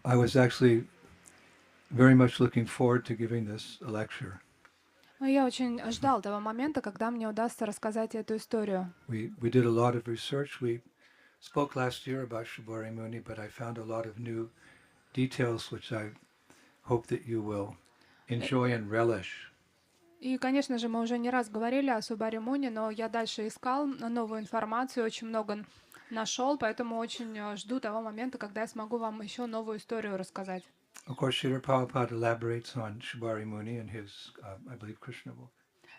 I was actually very much looking forward to giving this lecture. Я очень ждал того момента, когда мне удастся рассказать эту историю. We did a lot of research. We spoke last year about Shibari Muni, but I found a lot of new details which I hope that you will Э, enjoy and relish. И, конечно же, мы уже не раз говорили о Субари Муни, но я дальше искал новую информацию, очень много нашел, поэтому очень жду того момента, когда я смогу вам еще новую историю рассказать. Of course, Srila Prabhupada elaborates on Shibari Muni in his, I believe, Krishna book.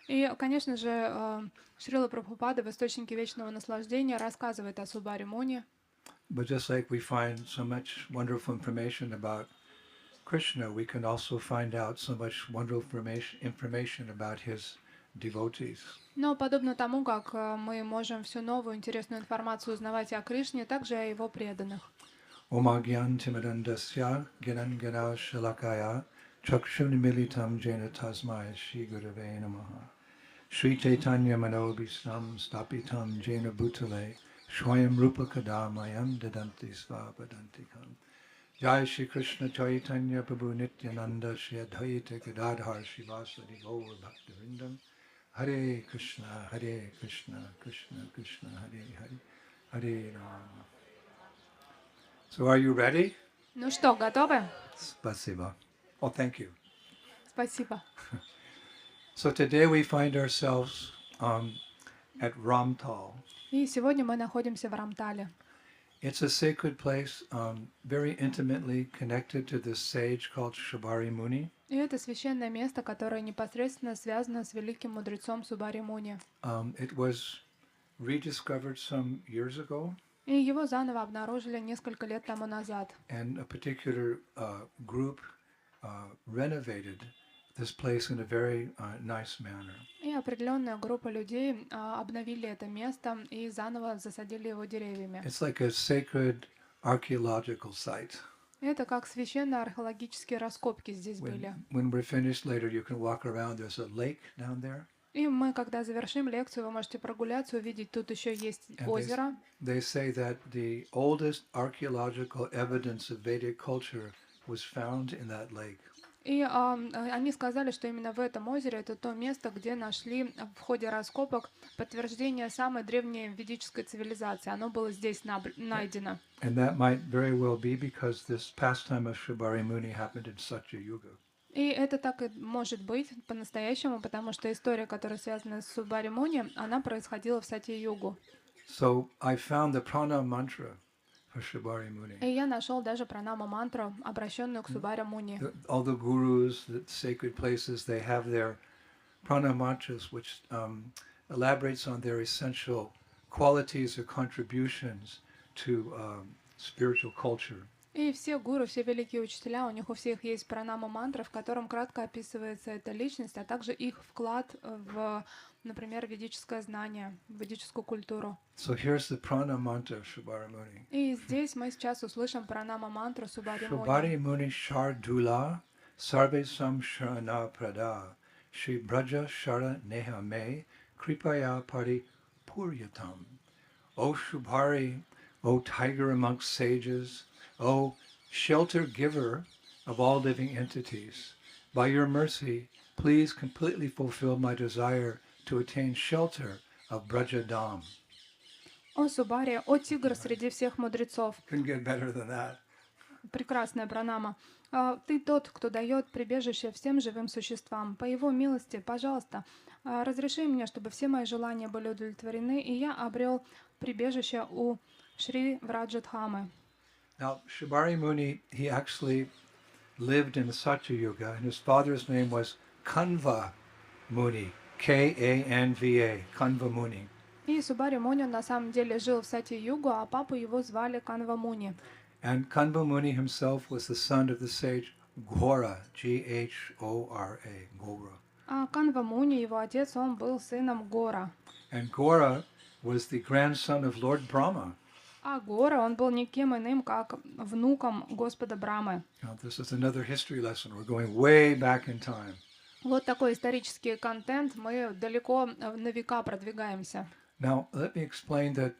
И, конечно же, Шрила Прабхупада в «Источнике вечного наслаждения» рассказывает о Субари Муни. But just like we find so much wonderful information about Krishna, we can also find out so much wonderful information about his devotees. Но подобно тому, как мы можем всю новую интересную информацию узнавать о Кришне, также и о его преданных. Omagyan Timadandasya Gyanan Gana Shalakaya Chakshuni Militam Jena Tasmai Shri Gurave Namaha Sri Chaitanya Manobhisnam Stapitam Jena Bhutale Swayam Rupa Kadamayam Dadanti Svapadantikam Jai Shri Krishna Chaitanya Prabhu Nityananda Shri Advaita Gadadhar Shivasadi Gaur Bhaktivindam Hare Krishna Hare Krishna Krishna Krishna Hare Hare Hare Rama. So are you ready? Ну что, готовы? Spasiba. Oh, thank you. Спасибо. So today we find ourselves at Ramtal. И сегодня мы находимся в Рамтале. It's a sacred place, very intimately connected to this sage called Shibari Muni. И это священное место, которое непосредственно связано с великим мудрецом Субари Муни. It was rediscovered some years ago. И его заново обнаружили несколько лет тому назад. And a particular group renovated this place in a very nice manner. И определенная группа людей обновили это место и заново засадили его деревьями. It's like a sacred archaeological site. Это как священные археологические раскопки здесь были. When we're finished later, you can walk around. There's a lake down there. И мы, когда завершим лекцию, вы можете прогуляться, увидеть, тут еще есть озеро. They say that the oldest archaeological evidence of Vedic culture was found in that lake. И они сказали, что именно в этом озере это то место, где нашли в ходе раскопок подтверждение самой древней ведической цивилизации. Оно было здесь найдено. And that might very well be because this pastime of Shibari Muni happened in Satya Yuga. И это так и может быть по-настоящему, потому что история, которая связана с Субари Муни, она происходила в Сатья-югу. So I found the prana mantra for Shibari Muni. И я нашел даже пранама-мантру, обращенную к Субари Муни. All the gurus, the sacred places, they have their prana mantras, which elaborates on their essential qualities or contributions to spiritual culture. И все гуру, все великие учителя, у них у всех есть пранама-мантра, в котором кратко описывается эта личность, а также их вклад в, например, ведическое знание, в ведическую культуру. So here's the prana mantra of Shibari Muni. И здесь мы сейчас услышим пранама-мантру Субари Shibari Муни. Muni Shardula Sarve Sam Sharana Prada Shri Braja Shara Neha Me Kripaya Pari Puryatam. O Shubhari, O tiger amongst sages, O shelter giver of all living entities, by your mercy, please completely fulfill my desire to attain shelter of Braja Dham. О Субари, о тигр среди всех мудрецов. Couldn't get better than that. Прекрасная пранама. Ты тот, кто дает прибежище всем живым существам. По его милости, пожалуйста, разреши мне, чтобы все мои желания были удовлетворены, и я обрел прибежище у Шри Враджадхамы. Now, Shibari Muni, he actually lived in the Satya Yuga, and his father's name was Kanva Muni, K-A-N-V-A, Kanva Muni. И Субари Муни на самом деле жил в Сати-Югу, а папу его звали Канва Муни. And Kanva Muni himself was the son of the sage Ghora, G-H-O-R-A, Ghora. А Канва Муни, его отец, он был сыном Гора. And Ghora was the grandson of Lord Brahma. А Гора, он был никем иным, как внуком Господа Брамы. Now, this is another history lesson. We're going way back in time. Вот такой исторический контент, мы далеко на века продвигаемся. Now, let me explain that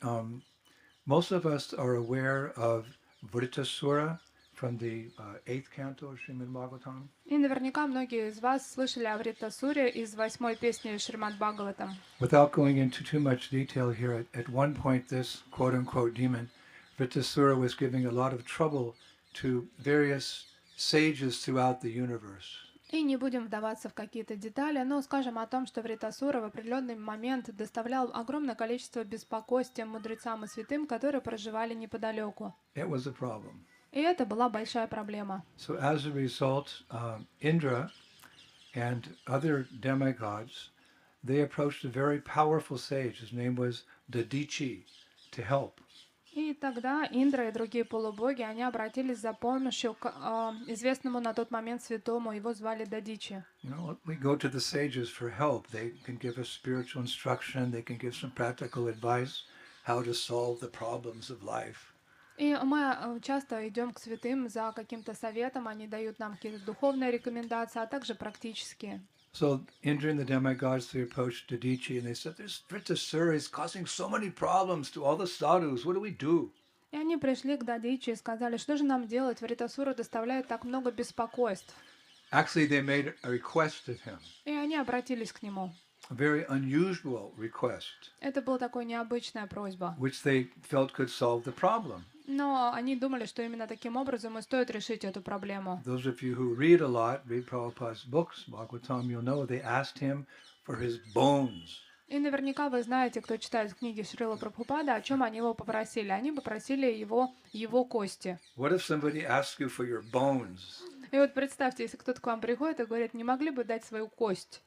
most of us are aware of Vritasura from the eighth canto of Srimad Bhagavatam. И наверняка многие из вас слышали о Вритасуре из 8-й песни Шримад Бхагаватам. Without going into too much detail here, at one point this quote-unquote demon, Vritasura, was giving a lot of trouble to various sages throughout the universe. И не будем вдаваться в какие-то детали, но скажем о том, что Вритасура в определенный момент доставлял огромное количество беспокойств мудрецам и святым, которые проживали неподалеку. It was a problem. И это была большая проблема. So as a result, Indra and other demigods, they approached a very powerful sage. His name was Dadichi, to help. И тогда Индра и другие полубоги, они обратились за помощью к известному на тот момент святому, его звали Дадичи. You know, we go to the sages for help. They can give us spiritual instruction. They can give some practical advice how to solve the problems of life. И мы часто идем к святым за каким-то советом, они дают нам какие-то духовные рекомендации, а также практические. So Indra and the demigods, they approached Dadichi and they said, this Vritasura is causing so many problems to all the sadhus. What do we do? И они пришли к Дадичи и сказали, что же нам делать, Вритасура доставляет так много беспокойств. Actually, they made a request of him, И они обратились к нему. a very unusual request, Это была такая необычная просьба. which they felt could solve the problem. Но они думали, что именно таким образом и стоит решить эту проблему. Those of you who read a lot, read Prabhupada's books, Bhagavatam, you'll know they asked him for his bones. И наверняка вы знаете, кто читает книги Шрила Прабхупада, о чем они его попросили. Они попросили его кости. What if somebody asks you for your bones? И вот представьте, если кто-то к вам приходит и говорит, не могли бы дать свою кость?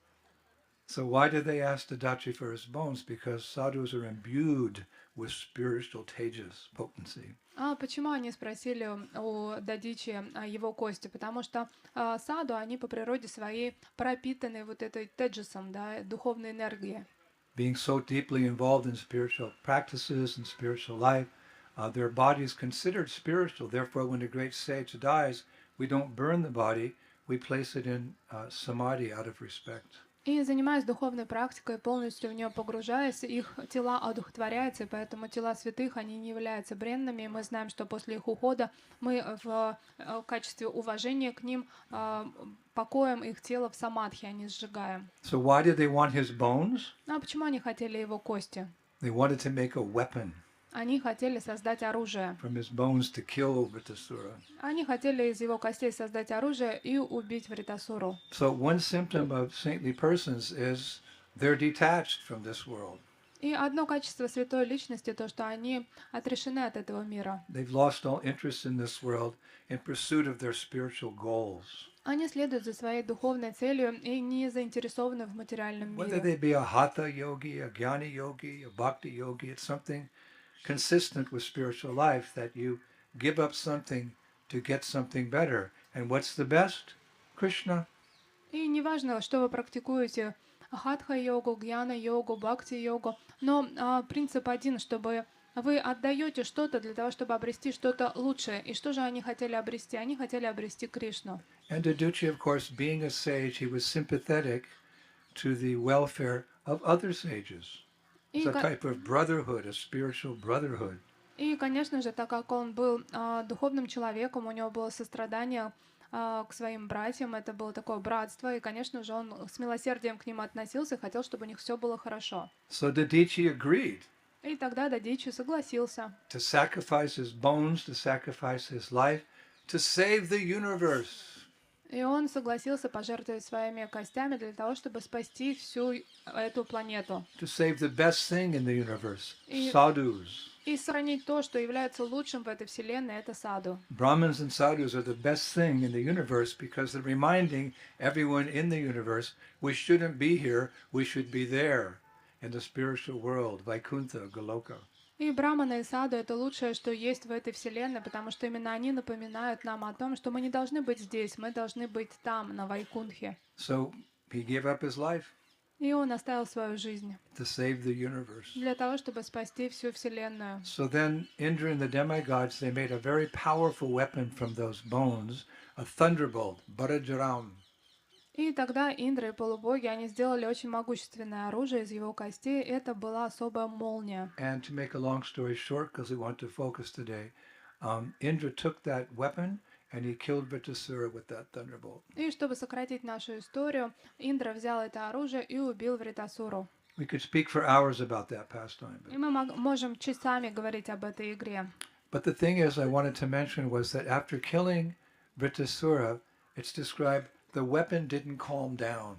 So why did they ask Dadachi for his bones? Because sadhus are imbued with spiritual tejas, potency. А почему они спросили у Дадичи его кости? Потому что саду, они по природе своей пропитаны вот этой теджесом, да, духовной энергией. Being so deeply involved in spiritual practices and spiritual life, their body is considered spiritual. Therefore, when a great sage dies, we don't burn the body, we place it in samadhi out of respect. И занимаясь духовной практикой, полностью в нее погружаясь, их тела одухотворяются, и поэтому тела святых, они не являются бренными. И мы знаем, что после их ухода мы в качестве уважения к ним покоим их тело в самадхи, а не сжигаем. So why did they want his bones? А почему они хотели его кости? They wanted to make a weapon Они хотели создать оружие. from his bones to kill Vritasura. Они хотели из его костей создать оружие и убить Вритасуру. So one symptom of saintly persons is they're detached from this world. И одно качество святой личности то, что они отрешены от этого мира. They've lost all interest in this world in pursuit of their spiritual goals. Они следуют за своей духовной целью и не заинтересованы в материальном Whether мире. they be a hatha yogi, a jnani yogi, a bhakti yogi, it's something consistent with spiritual life that you give up something to get something better. And what's the best? Krishna. И неважно, что вы практикуете, хатха-йогу, гьяна-йогу, бхакти-йогу, но принцип один, чтобы вы отдаете что-то для того, чтобы обрести что-то лучшее. И что же они хотели обрести? Они хотели обрести Кришну. And Dadachi, of course, being a sage, he was sympathetic to the welfare of other sages. It's a type of brotherhood, a spiritual brotherhood. И, конечно же, так как он был духовным человеком, у него было сострадание к своим братьям, это было такое братство, и, конечно же, он с милосердием к ним относился и хотел, чтобы у них все было хорошо. So Dadichi agreed И тогда Дадичи согласился. to sacrifice his bones, to sacrifice his life, to save the universe. И он согласился пожертвовать своими костями для того, чтобы спасти всю эту планету. To save the best thing in the universe, И- sadhus. И сохранить то, что является лучшим в этой вселенной, это саду. Brahmins and sadhus are the best thing in the universe because they're reminding everyone in the universe we shouldn't be here, we should be there in the spiritual world, Vaikuntha, Goloka. И браманы и саду — это лучшее, что есть в этой вселенной, потому что именно они напоминают нам о том, что мы не должны быть здесь, мы должны быть там, на Вайкунтхе. So he gave up his life И он оставил свою жизнь to save the universe. для того, чтобы спасти всю вселенную. So then Indra and the demigods, they made a very powerful weapon from those bones, a thunderbolt, Barajaram. И тогда Индра и полубоги, они сделали очень могущественное оружие из его костей. Это была особая молния. And to make a long story short, because we want to focus today, Indra took that weapon and he killed Vritrasura with that thunderbolt. И чтобы сократить нашу историю, Индра взял это оружие и убил Вритасуру. We could speak for hours about that pastime. И мы можем часами говорить об этой игре. But the thing is, I wanted to mention was that after killing Vritrasura, it's described the weapon didn't calm down.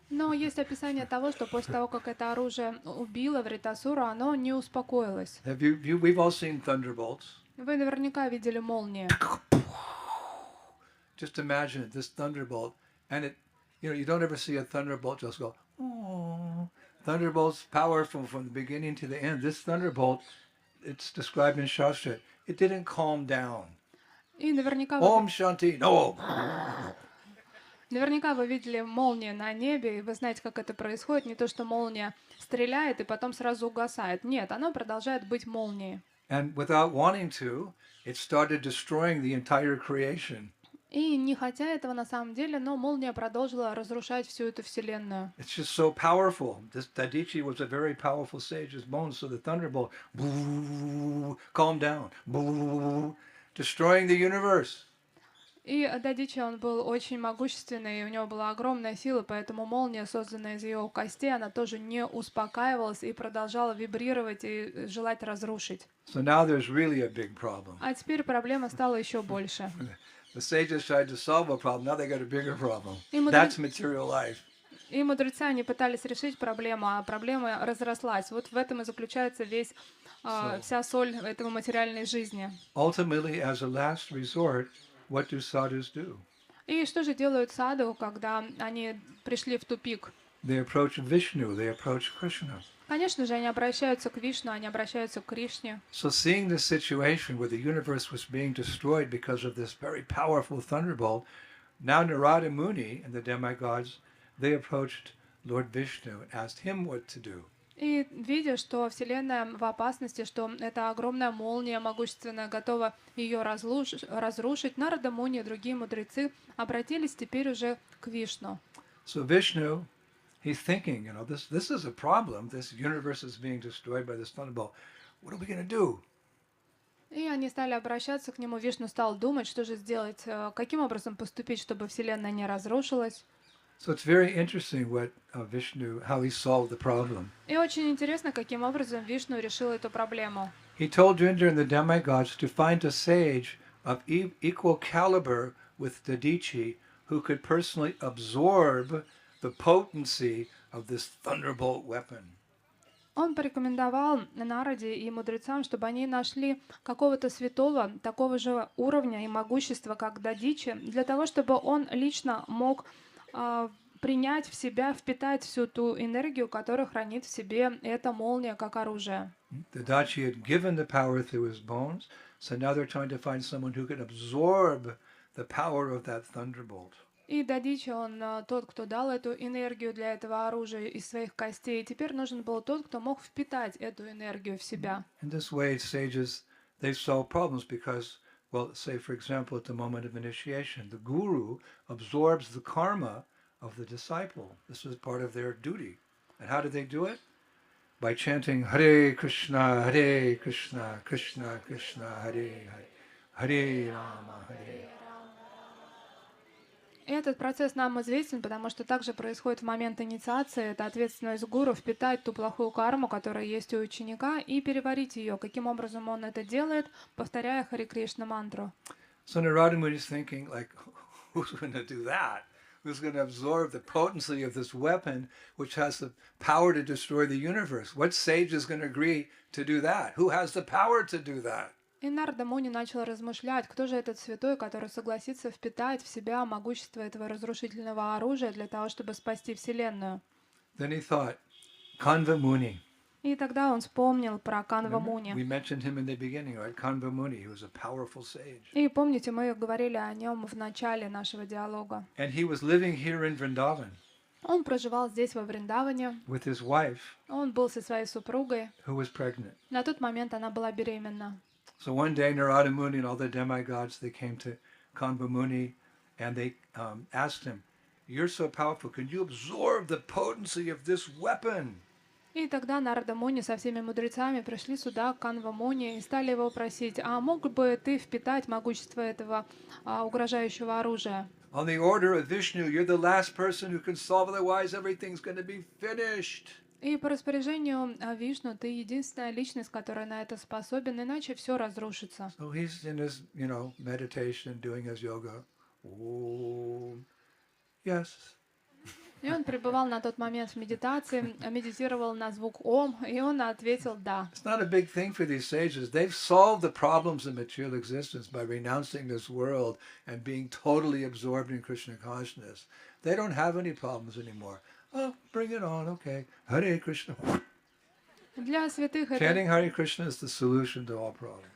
Но есть описание того, что после того, как это оружие убило Вритасуру, оно не успокоилось. We've all seen thunderbolts. Вы наверняка видели молнии. Just imagine this thunderbolt, and you don't ever see a thunderbolt just go, oh. Thunderbolt's powerful from the beginning to the end. This thunderbolt, it's described in Shastra, it didn't calm down. И наверняка Om Shanti, no. Наверняка вы видели молнии на небе, и вы знаете, как это происходит. Не то, что молния стреляет и потом сразу угасает. Нет, оно продолжает быть молнией. And without wanting to, it started destroying the entire creation. И не хотя этого на самом деле, но молния продолжила разрушать всю эту вселенную. It's just so powerful. This Dadichi was a very powerful sage, his bones, so the thunderbolt, calm down, destroying the universe. И Дадичи, он был очень могущественный, и у него была огромная сила, поэтому молния, созданная из его костей, она тоже не успокаивалась и продолжала вибрировать и желать разрушить. So now there's really a big problem. А теперь проблема стала еще больше. The sages tried to solve a problem, now they got a bigger problem. И That's material life. И мудрецы, они пытались решить проблему, а проблема разрослась. Вот в этом и заключается вся соль этого материальной жизни. Ultimately, as a last resort, what do sadhus do? И что же делают саду, когда они пришли в тупик? They approach Vishnu, they approach Krishna. Конечно же, они обращаются к Вишну, они обращаются к Кришне. So seeing this situation where the universe was being destroyed because of this very powerful thunderbolt, now Narada Muni and the demigods, they approached Lord Vishnu and asked him what to do. И видя, что Вселенная в опасности, что эта огромная молния могущественная готова ее разрушить, Нарада Муни и другие мудрецы обратились теперь уже к Вишну. So Vishnu, he's thinking, this is a problem. This universe is being destroyed by this thunderbolt. What are we going to do? И они стали обращаться к нему. Вишну стал думать, что же сделать, каким образом поступить, чтобы Вселенная не разрушилась. So it's very interesting what Vishnu, how he solved the problem. И очень интересно, каким образом Вишну решил эту проблему. He told Indra and the demigods to find a sage of equal caliber with Dadichi who could personally absorb the potency of this thunderbolt weapon. Он порекомендовал Нараде и мудрецам, чтобы они нашли какого-то святого, такого же уровня и могущества, как Дадичи, для того, чтобы он лично мог принять в себя, впитать всю ту энергию, которая хранит в себе эта молния как оружие. Dadachi had given the power through his bones, so now they're trying to find someone who can absorb the power of that thunderbolt. И Дадичи, он тот, кто дал эту энергию для этого оружия из своих костей. И теперь нужен был тот, кто мог впитать эту энергию в себя. In this way, sages, they solve problems because, well, say, for example, at the moment of initiation, the guru absorbs the karma of the disciple. This was part of their duty. And how did they do it? By chanting Hare Krishna, Krishna Krishna, Hare Hare, Hare Rama, Hare. И этот процесс нам известен, потому что также происходит в момент инициации. Это ответственность гуру впитать ту плохую карму, которая есть у ученика, и переварить ее. Каким образом он это делает, повторяя Харе Кришна мантру. So Narada Muni is thinking, like, who's going to do that? Who's going to absorb the potency of this weapon, which has the power to destroy the universe? What sage is going to agree to do that? Who has the power to do that? И Нарада Муни начал размышлять, кто же этот святой, который согласится впитать в себя могущество этого разрушительного оружия для того, чтобы спасти Вселенную. Then he thought, Kanva Muni. И тогда он вспомнил про Канва Муни. We mentioned him in the beginning, right? Kanva Muni, he was a powerful sage. И помните, мы говорили о нем в начале нашего диалога. And he was living here in Vrindavan. Он проживал здесь, во Вриндаване. With his wife, Он был со своей супругой. who was pregnant. На тот момент она была беременна. So one day, Narada Muni and all the demigods, they came to Kanva Muni and they asked him, "You're so powerful, can you absorb the potency of this weapon?" И тогда Нарада Муни со всеми мудрецами пришли сюда, к Канва Муни, и стали его просить, а мог бы ты впитать могущество этого угрожающего оружия? On the order of Vishnu, you're the last person who can solve, otherwise everything's going to be finished. И по распоряжению Вишну ты единственная личность, которая на это способен, иначе все разрушится. So he's in his, meditation, doing his yoga. Om. Yes. И он пребывал на тот момент в медитации, медитировал на звук Ом, и он ответил «да». It's not a big thing for these sages. They've solved the problems of material existence by renouncing this world and being totally absorbed in Krishna consciousness. They don't have any problems anymore. Oh, bring it on, okay. Hare Krishna. Для святых это Chanting Hare Krishna is the solution to all problems.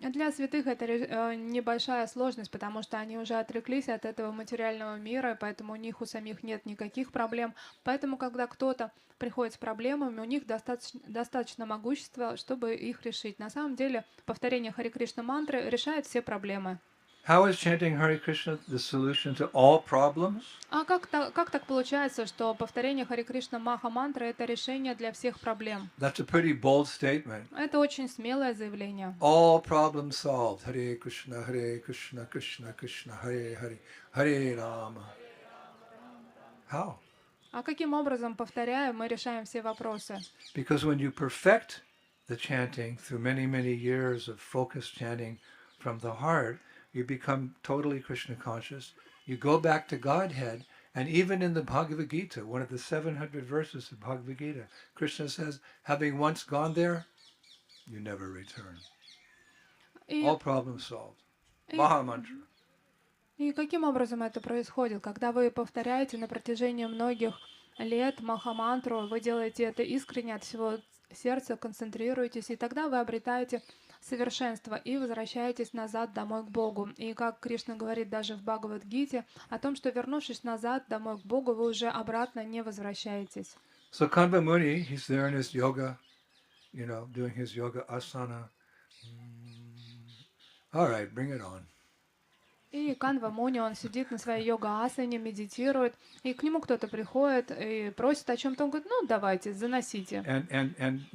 Для святых это небольшая сложность, потому что они уже отреклись от этого материального мира, поэтому у них у самих нет никаких проблем. Поэтому, когда кто-то приходит с проблемами, у них достаточно могущества, чтобы их решить. На самом деле, повторение Хари Кришна мантры решает все проблемы. How is chanting Hare Krishna the solution to all problems? А как так получается, что повторение Хари Кришна Маха мантры это решение для всех проблем? That's a pretty bold statement. Это очень смелое заявление. All problems solved. Hare Krishna, Krishna Krishna, Hare Hare, Hare Rama. How? А каким образом, повторяя, мы решаем все вопросы? Because when you perfect the chanting through many, many years of focused chanting from the heart, you become totally Krishna conscious. You go back to Godhead, and even in the Bhagavad Gita, one of the 700 verses of Bhagavad Gita, Krishna says, having once gone there, you never return. И, All problems solved. и, Maha mantra. и каким образом это происходит? Когда вы повторяете на протяжении многих лет Махамантру, вы делаете это искренне от всего сердца, концентрируетесь, и тогда вы обретаете совершенство и возвращаетесь назад домой к Богу. И как Кришна говорит даже в Бхагавад-гите, о том, что вернувшись назад домой к Богу, вы уже обратно не возвращаетесь. So Kanva Muni, he's there in his yoga, doing his yoga asana. All right, bring it on. И Канва Муни, он сидит на своей йога-асане, медитирует, и к нему кто-то приходит и просит о чем-то, он говорит, ну давайте, заносите. And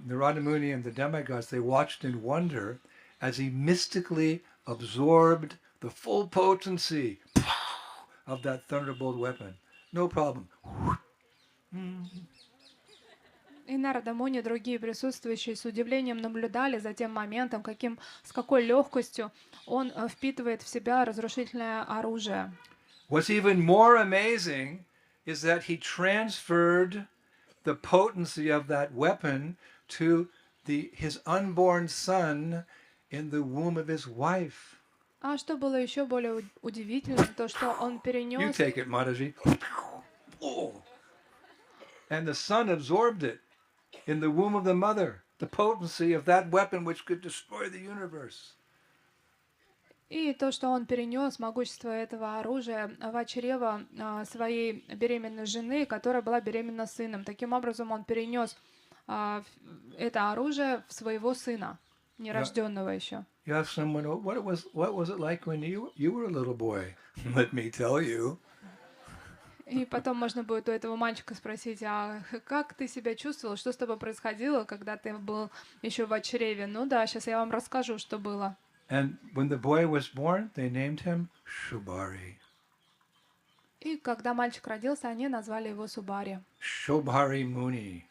Narada Muni and the demigods, they watched in wonder as he mystically absorbed the full potency of that thunderbolt weapon. No problem. И Нарада Муни, другие присутствующие с удивлением наблюдали за тем моментом, с какой легкостью он впитывает в себя разрушительное оружие. What's even more amazing is that he transferred the potency of that weapon to his unborn son in the womb of his wife. А что было еще более удивительным, то что он You перенес... take it, Mataji. And the son absorbed it in the womb of the mother, the potency of that weapon which could destroy the universe. И то, что он перенес могущество этого оружия в чрево своей беременной жены, которая была беременна сыном. Таким образом, он перенес это оружие в своего сына, нерожденного еще. You have someone, what was it like when you were a little boy? Let me tell you. И потом можно будет у этого мальчика спросить, а как ты себя чувствовал, что с тобой происходило, когда ты был еще в чреве? Ну да, сейчас я вам расскажу, что было. And when the boy was born, they named him Shubhari. И когда мальчик родился, они назвали его Субари. Shubhari Muni.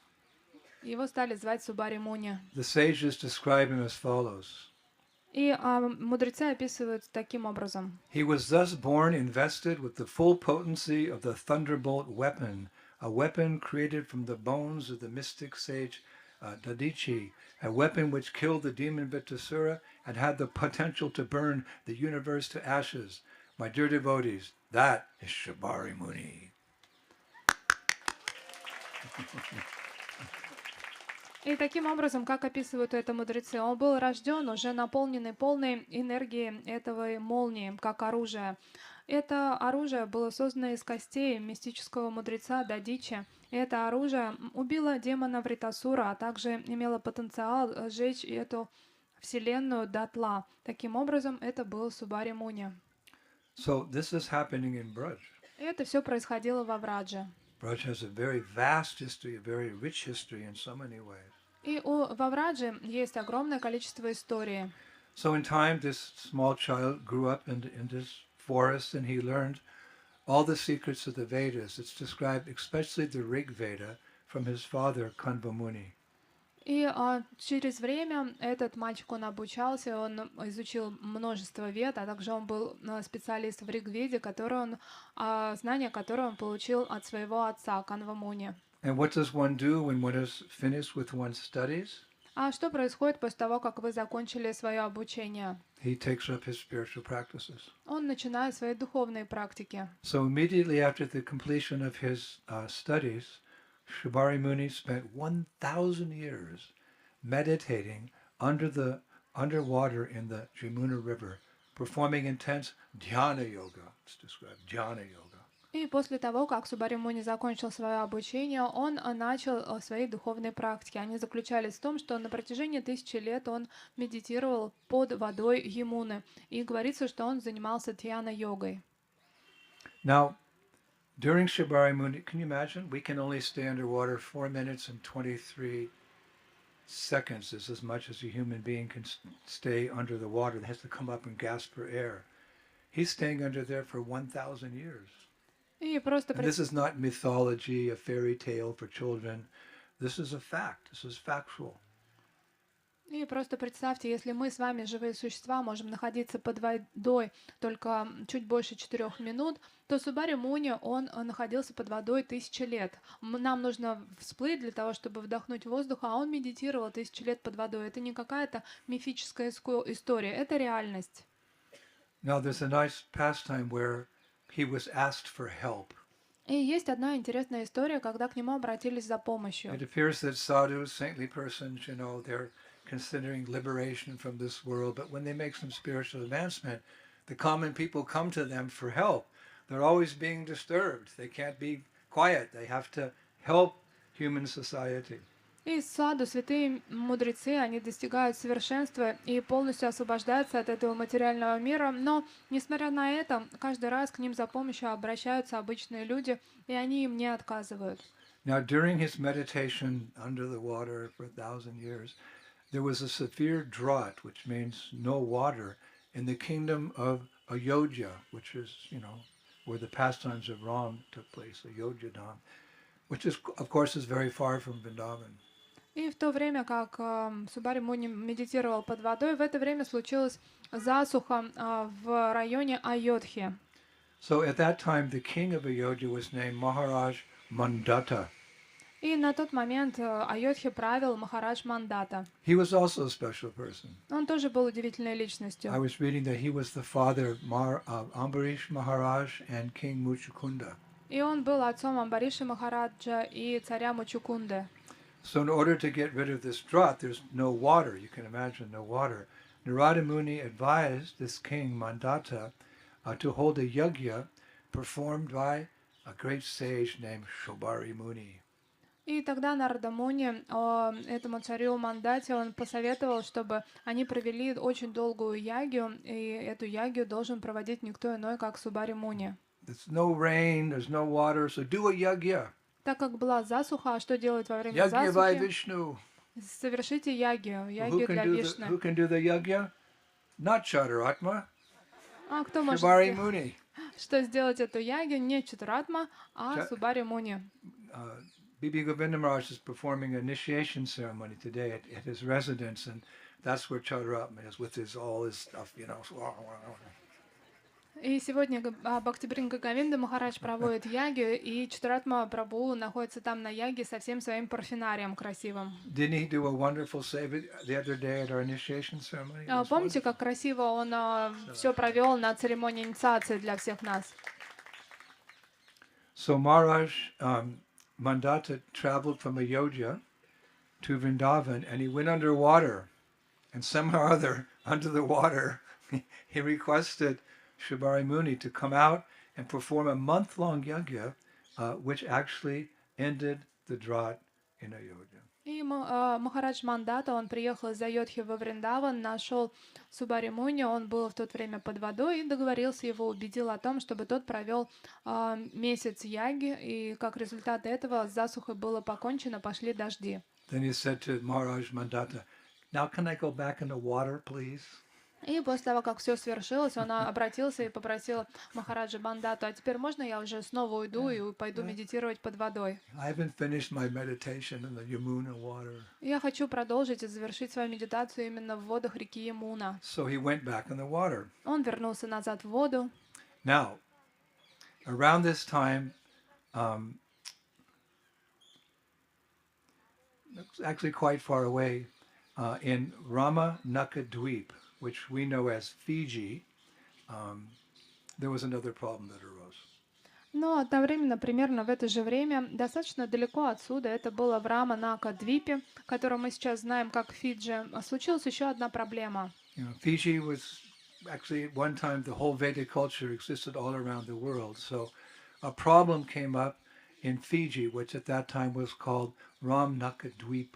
Его стали звать Субари Муни. The sages describe him as follows. И мудрецы описывают таким образом. He was thus born invested with the full potency of the thunderbolt weapon, a weapon created from the bones of the mystic sage Dadichi, a weapon which killed the demon Vittasura and had the potential to burn the universe to ashes. My dear devotees, that is Shubhari Muni. И таким образом, как описывают это мудрецы, он был рожден уже наполненный полной энергией этого молнии, как оружие. Это оружие было создано из костей мистического мудреца Дадичи. Это оружие убило демона Вритасура, а также имело потенциал сжечь эту вселенную дотла. Таким образом, это был Субари Муни. So this is happening in Braj. И это все происходило во Врадже. Braj has a very vast history, a very rich history in so many ways. И во Враджи есть огромное количество истории. So in time, this small child grew up in this forest, and he learned all the secrets of the Vedas. It's described, especially the Rig Veda, from his father, Kanva Muni. И через время этот мальчик, он обучался, он изучил множество вед, а также он был специалист в Ригведе, знания которые он получил от своего отца, Канва Муни. And what does one do when one is finished with one's studies? А что происходит после того, как вы закончили свое обучение? He takes up his spiritual practices. Он начинает свои духовные практики. So immediately after the completion of his studies, Shubhari Muni spent 1,000 years meditating underwater in the Jamuna River, performing intense dhyana yoga. It's described dhyana yoga. И после того, как Субари Муни закончил свое обучение, он начал свои духовные практики. Они заключались в том, что на протяжении 1000 лет он медитировал под водой Ямуны. И говорится, что он занимался дхьяна-йогой. Now, during Shubhari Muni, can you imagine? We can only stay underwater 4 minutes and 23 seconds. Is as much as a human being can stay under the water. It has to come up and gasp for air. He's staying under there for 1,000 years. И просто And this is not mythology, a fairy tale for children. This is a fact. This is factual. И просто представьте, если мы с вами, живые существа, можем находиться под водой только чуть больше 4 минут, то Субари Муни, он находился под водой 1000 лет. Нам нужно всплыть для того, чтобы вдохнуть воздух, а он медитировал 1000 лет под водой. Это не какая-то мифическая история, это реальность. Now there's a nice pastime where he was asked for help. И есть одна интересная история, когда к нему обратились за помощью. It appears that sadhus, saintly persons, they're considering liberation from this world, but when they make some spiritual advancement, the common people come to them for help. They're always being disturbed. They can't be quiet. They have to help human society. И саду, святые мудрецы, они достигают совершенства и полностью освобождаются от этого материального мира, но, несмотря на это, каждый раз к ним за помощью обращаются обычные люди, и они им не отказывают. Now, during his meditation under the water for 1,000 years, there was a severe drought, which means no water, in the kingdom of Ayodhya, which is, where the pastimes of Ram took place, Ayodhya Dham, which is, of course, is very far from Vrindavan. И в то время, как Субари Муни медитировал под водой, в это время случилась засуха в районе Айодхи. So at that time, the king of Ayodhya was named Maharaj Mandata. И на тот момент Айодхи правил Махарадж Мандата. He was also a special person. Он тоже был удивительной личностью. I was reading that he was the father of Ambarish Maharaj and King Muchukunda. И он был отцом Амбариши Махараджа и царя Мучукунды. So in order to get rid of this drought, there's no water. You can imagine no water. Narada Muni advised this king, Mandata, to hold a yajna performed by a great sage named Shobari Muni. И тогда Нарада Муни этому царю Мандате он посоветовал, чтобы они провели очень долгую ягью, и эту ягью должен проводить никто иной, как Субари Муни. There's no rain, there's no water, so do a yajna. Так как была засуха, а что делать во время Yajna by засухи? Vishnu. Совершите ягью для Who Вишны. can do the yajna? Not Chaturatma, А кто может Shobari Muni. что сделать эту ягью? Не Чатуратма, а Субари Муни. Bibi Govinda Maharaj is performing an initiation ceremony today at his residence, and that's where Chaturatma is with all his stuff, И сегодня Бхактибринга Говинда Махарадж проводит ягью, и Чатуратма Прабху находится там на яге со всем своим парфенарием красивым. Didn't he do a wonderful save the other day at our initiation ceremony? Помните, как красиво он все провел на церемонии инициации для всех нас? So Maharaj Mandata traveled from Ayodhya to Vrindavan, and he went underwater, and somehow or other, under the water, he requested Shobari Muni to come out and perform a month-long yajna, which actually ended the drought in Ayodhya. И Махарадж Мандата, он приехал из Айодхи во Вриндаван, нашел Субари Муни, он был в то время под водой и договорился, его убедил о том, чтобы тот провел месяц яги, и как результат этого с засухой было покончено, пошли дожди. Then he said to Maharaj Mandata, "Now can I go back in the water, please?" И после того, как все свершилось, он обратился и попросил Махараджа Бандату, а теперь можно я уже снова уйду и пойду медитировать под водой? I haven't finished my meditation in the Yamuna water. Я хочу продолжить и завершить свою медитацию именно в водах реки Ямуна. So he went back in the water. Он вернулся назад в воду. Now, around this time, it's actually quite far away, in Ramanakadweep, which we know as Fiji, there was another problem that arose. Но одновременно, примерно в это же время, достаточно далеко отсюда, это было в Раманака-двипе, которое мы сейчас знаем как Фиджи, случилась еще одна проблема. Fiji was actually at one time the whole Vedic culture existed all around the world. So a problem came up in Fiji, which at that time was called Ramnakadweep.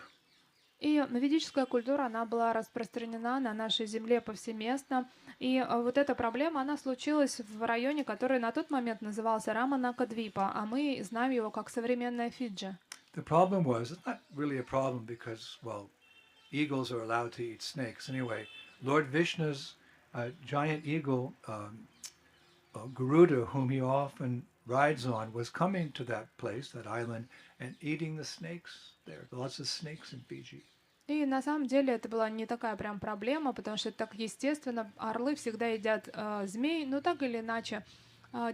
И ведическая культура, она была распространена на нашей земле повсеместно. И вот эта проблема, она случилась в районе, который на тот момент назывался Раманака-двипа, а мы знаем его как современная Фиджи. The problem was, it's not really a problem because, well, eagles are allowed to eat snakes. Anyway, Lord Vishnu's giant eagle, Garuda, whom he often rides on, was coming to that place, that island, and eating the snakes there. Lots of snakes in Fiji. И на самом деле это была не такая прям проблема, потому что это так естественно. Орлы всегда едят змей, но так или иначе.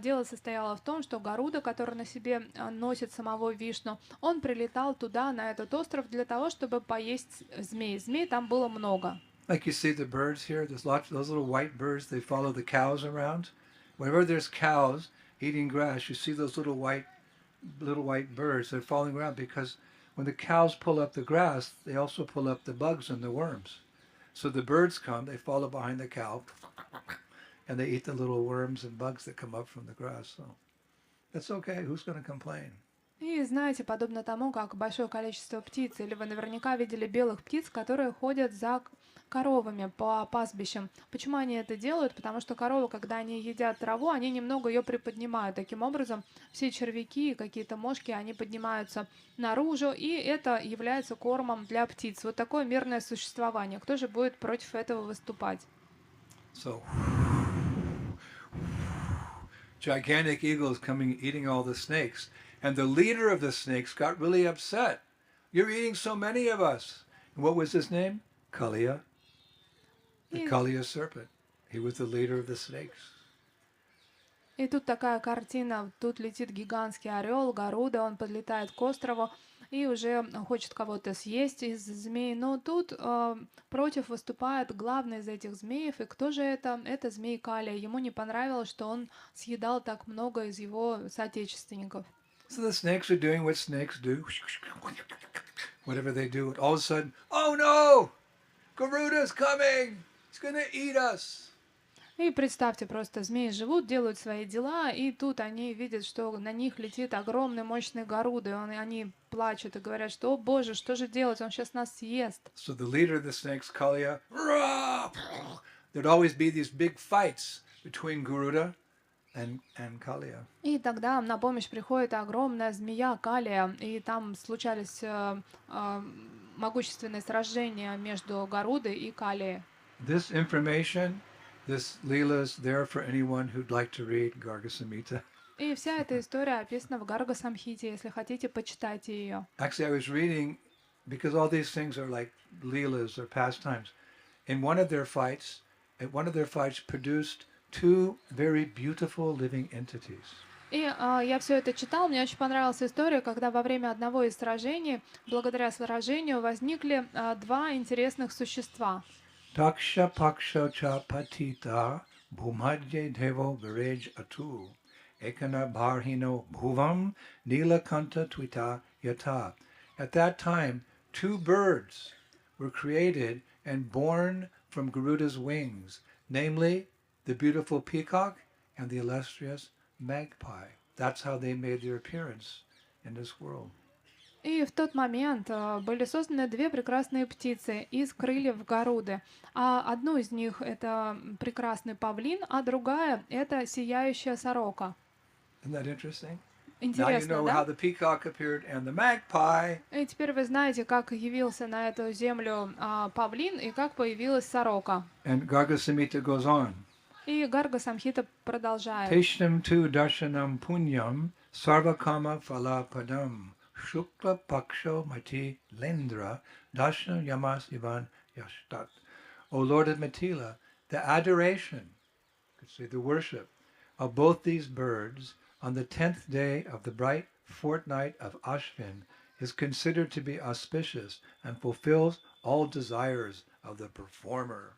Дело состояло в том, что Гаруда, который на себе носит самого Вишну, он прилетал туда, на этот остров, для того, чтобы поесть змей. Змей там было много. Like you see the birds here, there's lots of those little white birds, they follow the cows around. Whenever there's cows eating grass, you see those little white birds, they're following around because when the cows pull up the grass, they also pull up the bugs and the worms. So the birds come, they follow behind the cow, and they eat the little worms and bugs that come up from the grass. So that's okay. Who's going to complain? И знаете, подобно тому, как большое количество птиц, или вы наверняка видели белых птиц, которые ходят за коровами по пастбищам. Почему они это делают? Потому что коровы, когда они едят траву, они немного ее приподнимают. Таким образом, все червяки и какие-то мошки, они поднимаются наружу, и это является кормом для птиц. Вот такое мирное существование. Кто же будет против этого выступать? So gigantic eagles coming eating all the snakes. And the leader of the snakes got really upset. You're eating so many of us. And what was his name? Kaliya. The Kaliya serpent. He was the leader of the snakes. И тут такая картина, тут летит гигантский орел, Гаруда, он подлетает к острову и уже хочет кого-то съесть из змей. Но тут против выступает главный из этих змеев. И кто же это? Это змей Калия. Ему не понравилось, что он съедал так много из его соотечественников. So the snakes are doing what snakes do. Whatever they do. All of a sudden, oh no! Garuda's coming! He's going to eat us! И представьте, просто змеи живут, делают свои дела, и тут они видят, что на них летит огромный мощный Гаруда, и они плачут и говорят, что, о боже, что же делать, он сейчас нас съест. So the leader of the snakes, Kaliya, there'd always be these big fights between Garuda and Kaliya. И тогда на помощь приходит огромная змея Калия, и там случались могущественные сражения между Гарудой и Калией. This information, this Leela is there for anyone who'd like to read Garga Samhita. И вся эта история описана в Гарга Самхите, если хотите, почитайте ее. Actually, I was reading, because all these things are like Leelas or pastimes. In one of their fights produced two very beautiful living entities. И я все это читал, мне очень понравилась история, когда во время одного из сражений, благодаря сражению, возникли два интересных существа. Taksha paksha cha patita bhumadye devo virej atu ekana bharhino bhuvam nilakanta twita yata. At that time, two birds were created and born from Garuda's wings, namely the beautiful peacock and the illustrious magpie. That's how they made their appearance in this world. И в тот момент были созданы две прекрасные птицы из крыльев Горуды. А одну из них это прекрасный павлин, а другая это сияющая сорока. Isn't that interesting? Now you Интересно, know да? how the peacock appeared and the magpie. И теперь вы знаете, как явился на эту землю павлин и как появилась сорока. And Garga Samhita goes on. И Гарга Самхита продолжает. Teshtam tu darshanam punyam sarvakama phalapadam shukla paksho mati lendra darshanam yamas ivan yashtat. O Lord of Matila, the adoration, could say the worship, of both these birds on the 10th day of the bright fortnight of Ashvin is considered to be auspicious and fulfills all desires of the performer.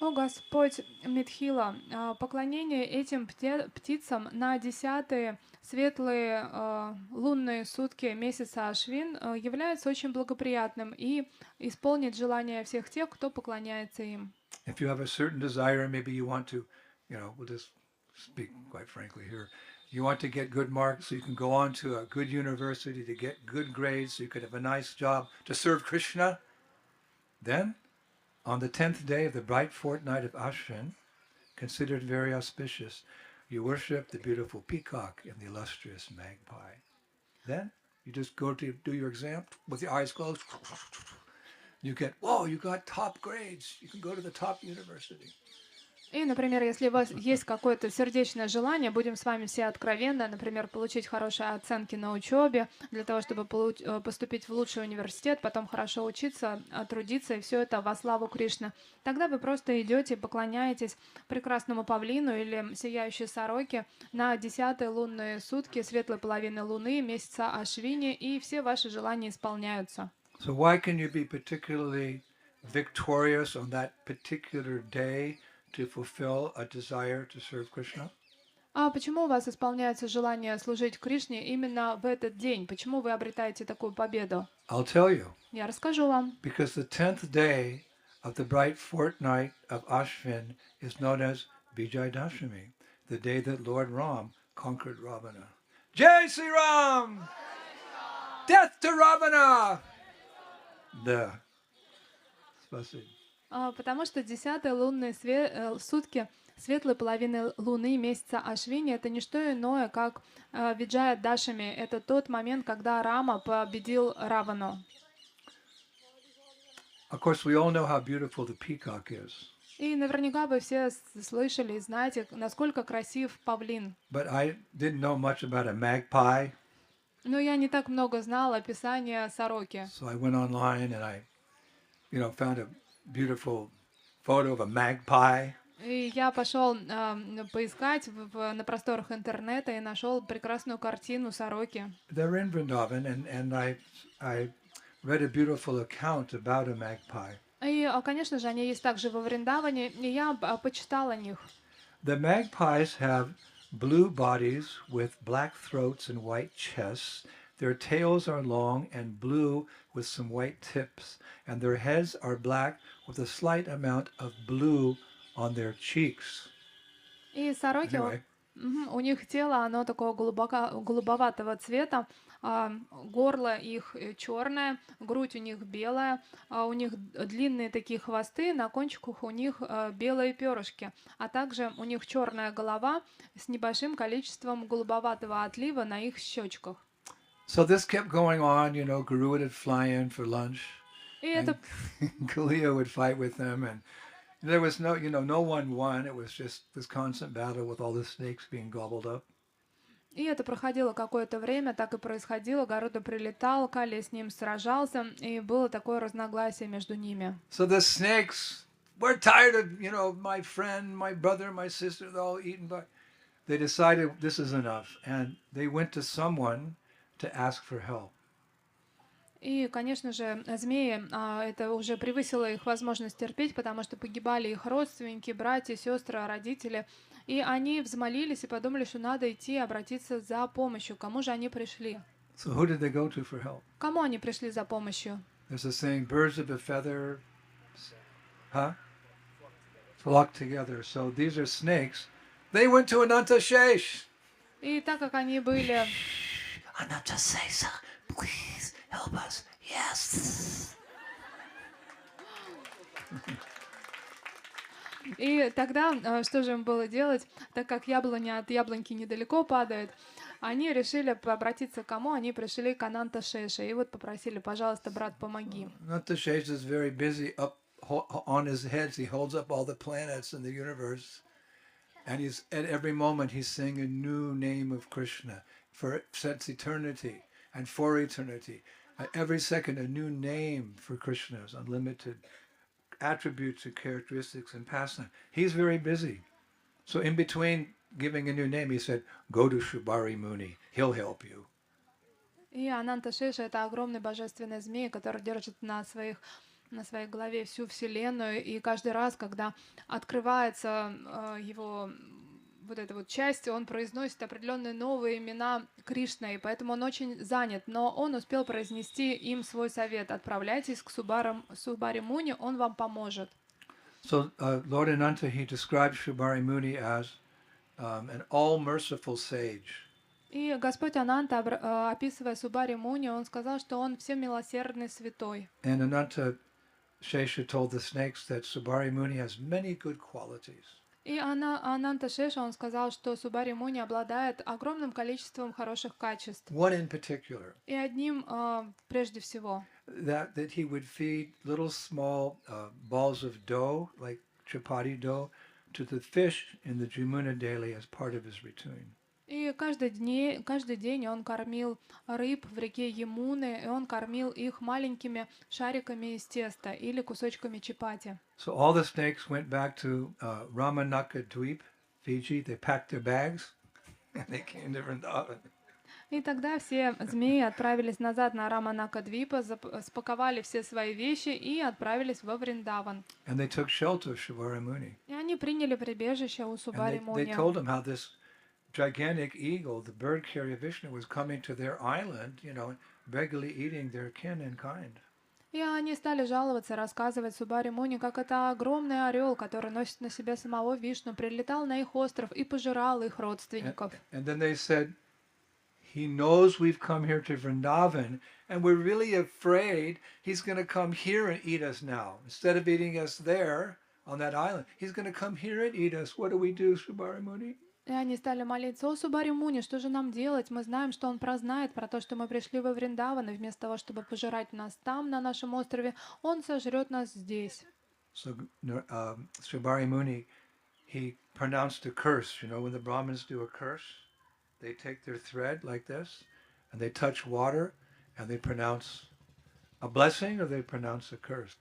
О Господь Митхила, поклонение этим птицам на 10-е светлые лунные сутки месяца Ашвин является очень благоприятным и исполнит желания всех тех, кто поклоняется им. If you have a certain desire, maybe you want to, we'll just speak quite frankly here, you want to get good marks so you can go on to a good university to get good grades so you could have a nice job to serve Krishna, then on the 10th day of the bright fortnight of Ashvin, considered very auspicious, you worship the beautiful peacock and the illustrious magpie. Then you just go to do your exam with your eyes closed. You get, whoa, you got top grades. You can go to the top university. И, например, если у вас есть какое-то сердечное желание, будем с вами все откровенны, например, получить хорошие оценки на учебе, для того, чтобы поступить в лучший университет, потом хорошо учиться, трудиться, и все это во славу Кришны. Тогда вы просто идете и поклоняетесь прекрасному павлину или сияющей сороке на 10-е лунные сутки светлой половины луны, месяца Ашвини, и все ваши желания исполняются. So why can you be particularly victorious on that particular day to fulfill a desire to serve Krishna? А почему у вас исполняется желание служить Кришне именно в этот день? Почему вы обретаете такую победу? I'll tell you. Я расскажу вам. Because the 10th day of the bright fortnight of Ashvin is known as Vijay Dashami, the day that Lord Ram conquered Ravana. Jai Sri Ram! Death to Ravana! Да. Спасибо. Потому что 10-е лунные сутки светлой половины луны месяца Ашвини это не что иное, как Виджая Дашами. Это тот момент, когда Рама победил Равану. Of course, we all know how beautiful the peacock is. И наверняка вы все слышали и знаете, насколько красив павлин. But I didn't know much about a magpie. Но я не так много знала описания сороки. So I went online and I, found a beautiful photo of a magpie. И я пошел поискать на просторах интернета и нашел прекрасную картину сороки. They're in Vrindavan, and I read a beautiful account about a magpie. И, конечно же, они есть также во Вриндаване, и я почитала о них. The magpies have blue bodies with black throats and white chests. Their tails are long and blue with some white tips, and their heads are black with a slight amount of blue on their cheeks. И сороки, Anyway. у них тело, оно такого голубоватого цвета, горло их черное, грудь у них белая, у них длинные такие хвосты, на кончиках у них белые перышки, а также у них черная голова с небольшим количеством голубоватого отлива на их щечках. So this kept going on, Guru would fly in for lunch, and Kalia would fight with them, and there was no one won. It was just this constant battle with all the snakes being gobbled up. И это проходило какое-то время, так и происходило. Гаруда прилетал, Кали с ним сражался, и было такое разногласие между ними. So the snakes were tired of, my friend, my brother, my sister, they're all eaten by. They decided this is enough, and they went to someone to ask for help. И, конечно же, змеи, это уже превысило их возможность терпеть, потому что погибали их родственники, братья, сестры, родители. И они взмолились и подумали, что надо идти и обратиться за помощью. Кому же они пришли? So who did they go to for help? Кому они пришли за помощью? There's a saying, birds of a feather, flock together. So these are snakes. They went to Ananta Shesh. И так как они были... Ananta Shesh, please, help us. Yes. И тогда, что же им было делать, так как яблоня от яблоньки недалеко падает, они решили обратиться к кому? Они пришли к Ананта Шеше и вот попросили, пожалуйста, брат, помоги. Natashesha is very busy up on his head. He holds up all the planets in the universe. And he's at every moment he's saying a new name of Krishna since eternity and for eternity. Every second a new name for Krishna's unlimited attributes and characteristics and pastime. He's very busy. So in between giving a new name, he said, "Go to Shubari Muni. He'll help you." И Ананта Шеша — это огромный божественный змей, который держит на своей голове всю Вселенную, и каждый раз, когда открывается его вот эта вот часть, он произносит определенные новые имена Кришны, и поэтому он очень занят, но он успел произнести им свой совет: отправляйтесь к Субари Муни, он вам поможет. So Lord Ananta, he describes Shubari Muni as an all-merciful sage. И Господь Ананта, описывая Субари Муни, он сказал, что он всемилосердный святой. And Ananta Shesha told the snakes that Subari Muni has many good qualities. И Ананта Шеша, он сказал, что Субари Муни обладает огромным количеством хороших качеств. One in particular, И одним прежде всего, that he would feed little small balls of dough, like chapati dough, to the fish in the Jamuna daily as part of his routine. и каждый день он кормил рыб в реке Ямуны, и он кормил их маленькими шариками из теста или кусочками чапати. So all the snakes went back to Ramanaka Dweep, Fiji. They packed their bags and they came to Vrindavan. И тогда все змеи отправились назад на Раманака-двипа, спаковали все свои вещи и отправились во Вриндаван. And they took shelter of Shubari Muni. И они приняли прибежище у Субари And they Муни. told him how this gigantic eagle, the bird carrier Vishnu, was coming to their island, regularly eating their kin and kind. И они стали жаловаться, рассказывать Субари Муни, как это огромный орел, который носит на себе самого Вишну, прилетал на их остров и пожирал их родственников. And then they said, he knows we've come here to Vrindavan, and we're really afraid he's going to come here and eat us now. Instead of eating us there on that island, he's going to come here and eat us. What do we do, Subari Muni? И они стали молиться: о, Субари Муни, что же нам делать? Мы знаем, что он прознает про то, что мы пришли во Вриндаван, и вместо того, чтобы пожирать нас там, на нашем острове, он сожрет нас здесь. So Subari Muni, he pronounced a curse. When the Brahmins do a curse, they take their thread like this, and they touch water, and they pronounce a blessing or they pronounce a curse.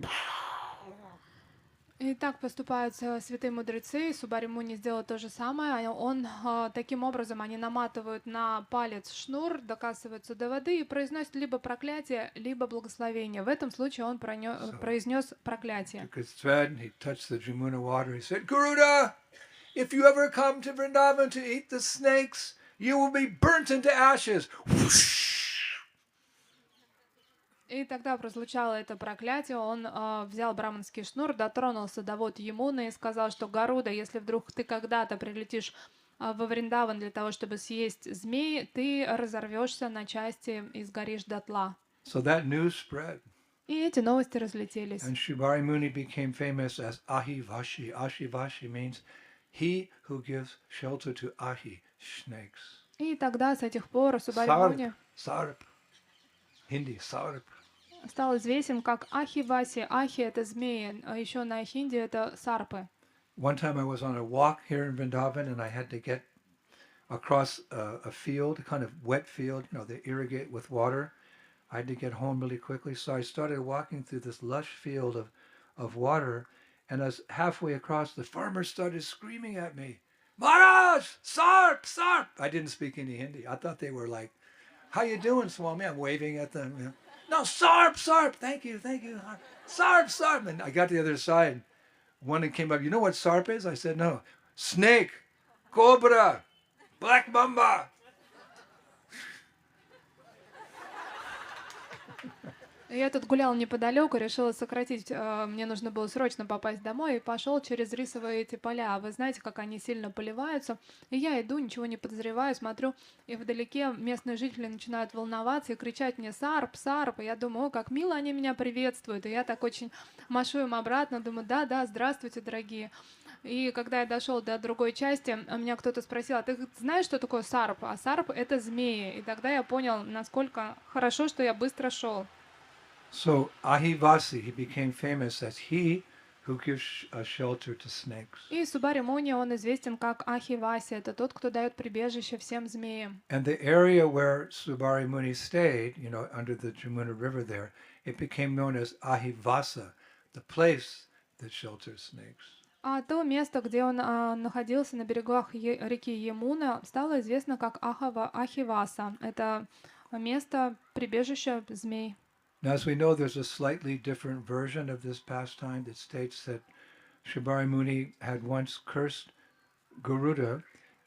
И так поступают святые мудрецы, и Субари Муни сделал то же самое. Таким образом, они наматывают на палец шнур, докасываются до воды и произносят либо проклятие, либо благословение. В этом случае он произнес проклятие. Took his thread and he touched the Jamuna water. He said, Garuda, if you ever come to Vrindavan to eat the snakes, you will be burnt into ashes. Whoosh! И тогда прозвучало это проклятие. Он взял браманский шнур, дотронулся до вод Ямуны и сказал, что Гаруда, если вдруг ты когда-то прилетишь во Вриндаван для того, чтобы съесть змеи, ты разорвешься на части и сгоришь дотла. So that news spread. И эти новости разлетелись. And Shubari Muni became famous as Ahivashi. Ahivashi means he who gives shelter to Ahi, snakes. И тогда с этих пор Субари Муни Sarp. Hindi, Sarp. стал известен как Ахиваси. Ахи — это змеи, а еще на хинди это сарпы. One time I was on a walk here in Vrindavan and I had to get across a field, a kind of wet field, they irrigate with water. I had to get home really quickly, so I started walking through this lush field of water, and as halfway across, the farmers started screaming at me, Maharaj, Sarp, Sarp! I didn't speak any Hindi. I thought they were like, how you doing, Swami? I'm waving at them. No, Sarp, Sarp, thank you. Sarp, Sarp. And I got to the other side. One that came up, you know what Sarp is? I said, no. Snake, cobra, black mamba. Я тут гулял неподалеку, решила сократить, мне нужно было срочно попасть домой, и пошел через рисовые эти поля. А вы знаете, как они сильно поливаются. И я иду, ничего не подозреваю, смотрю, и вдалеке местные жители начинают волноваться и кричать мне «Сарп, Сарп!» И я думаю, о, как мило они меня приветствуют. И я так очень машу им обратно, думаю, да-да, здравствуйте, дорогие. И когда я дошел до другой части, меня кто-то спросил, а ты знаешь, что такое сарп? А сарп — это змеи. И тогда я понял, насколько хорошо, что я быстро шел. So Ahivasi, he became famous as he who gives shelter to snakes. И Субари Муни, он известен как Ахиваси, это тот, кто дает прибежище всем змеям. And the area where Subari Muni stayed, you know, under the Jamuna River there, it became known as Ahivasa, the place that shelters snakes. А то место, где он находился на берегах реки Емуна, стало известно как Ахиваса. Это место прибежища змей. Now, as we know, there's a slightly different version of this pastime that states that Shibari Muni had once cursed Garuda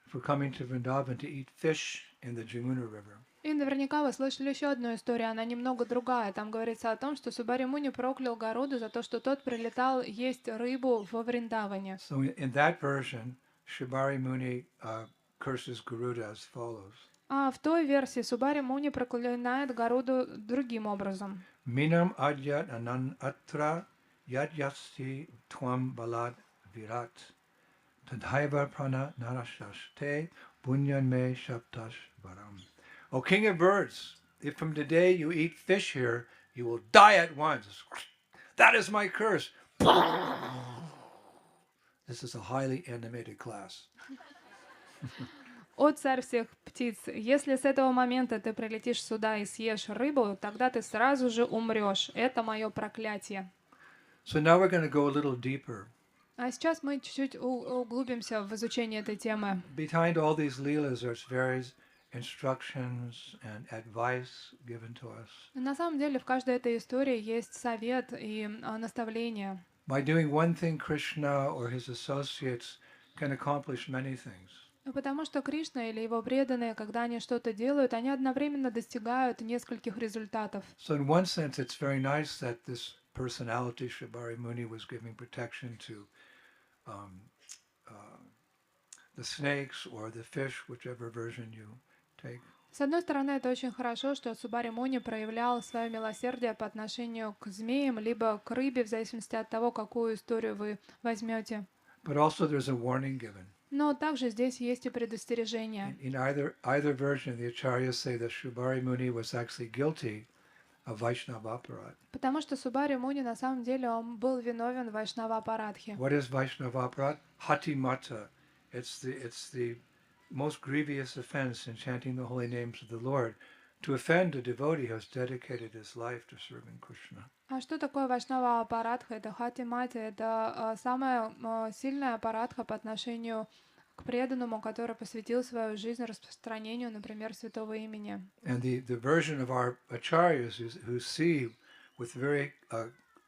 for coming to Vrindavan to eat fish in the Jamuna River. И наверняка вы слышали еще одну историю, она немного другая. Там говорится о том, что Субари Муни проклял Гаруду за то, что тот прилетал есть рыбу во Вриндаване. So in that version, Shibari Muni curses Garuda as follows. А в той версии Субари Муни проклинает Гаруду другим образом. Minam adyat anan atra yadyasti twam balad virat tadhaiva prana narashashte bunyan me shaptash varam. O king of birds, if from today you eat fish here, you will die at once. That is my curse. This is a highly animated class. О царь всех птиц, если с этого момента ты прилетишь сюда и съешь рыбу, тогда ты сразу же умрешь. Это мое проклятие. So now we're going to go a little deeper. А сейчас мы чуть-чуть углубимся в изучение этой темы. Behind all these leelas there's various instructions and advice given to us. На самом деле в каждой этой истории есть совет и наставление. By doing one thing, Krishna or his associates can accomplish many things. Потому что Кришна или его преданные, когда они что-то делают, они одновременно достигают нескольких результатов. So in one sense, it's very nice that this personality, Shibari Muni, was giving protection to the snakes or the fish, whichever version you take. С одной стороны, это очень хорошо, что Субари Муни проявлял свое милосердие по отношению к змеям, либо к рыбе, в зависимости от того, какую историю вы возьмете. But also there's a warning given. Но также здесь есть и предостережение. In either version, the acharyas say that Shibari Muni was actually guilty of Vaishnava aparat. Потому что Субари Муни на самом деле он был виновен в Вайшнава-апарадхе. What is Vaishnava aparat? Hatimata. It's the most grievous offense in chanting the holy names of the Lord, to offend a devotee who has dedicated his life to serving Krishna. А что такое Вайшнава-апарадха? Это хати-мати, это самая сильная апарадха по отношению к преданному, который посвятил свою жизнь распространению, например, святого имени. And the version of our acharyas who see with very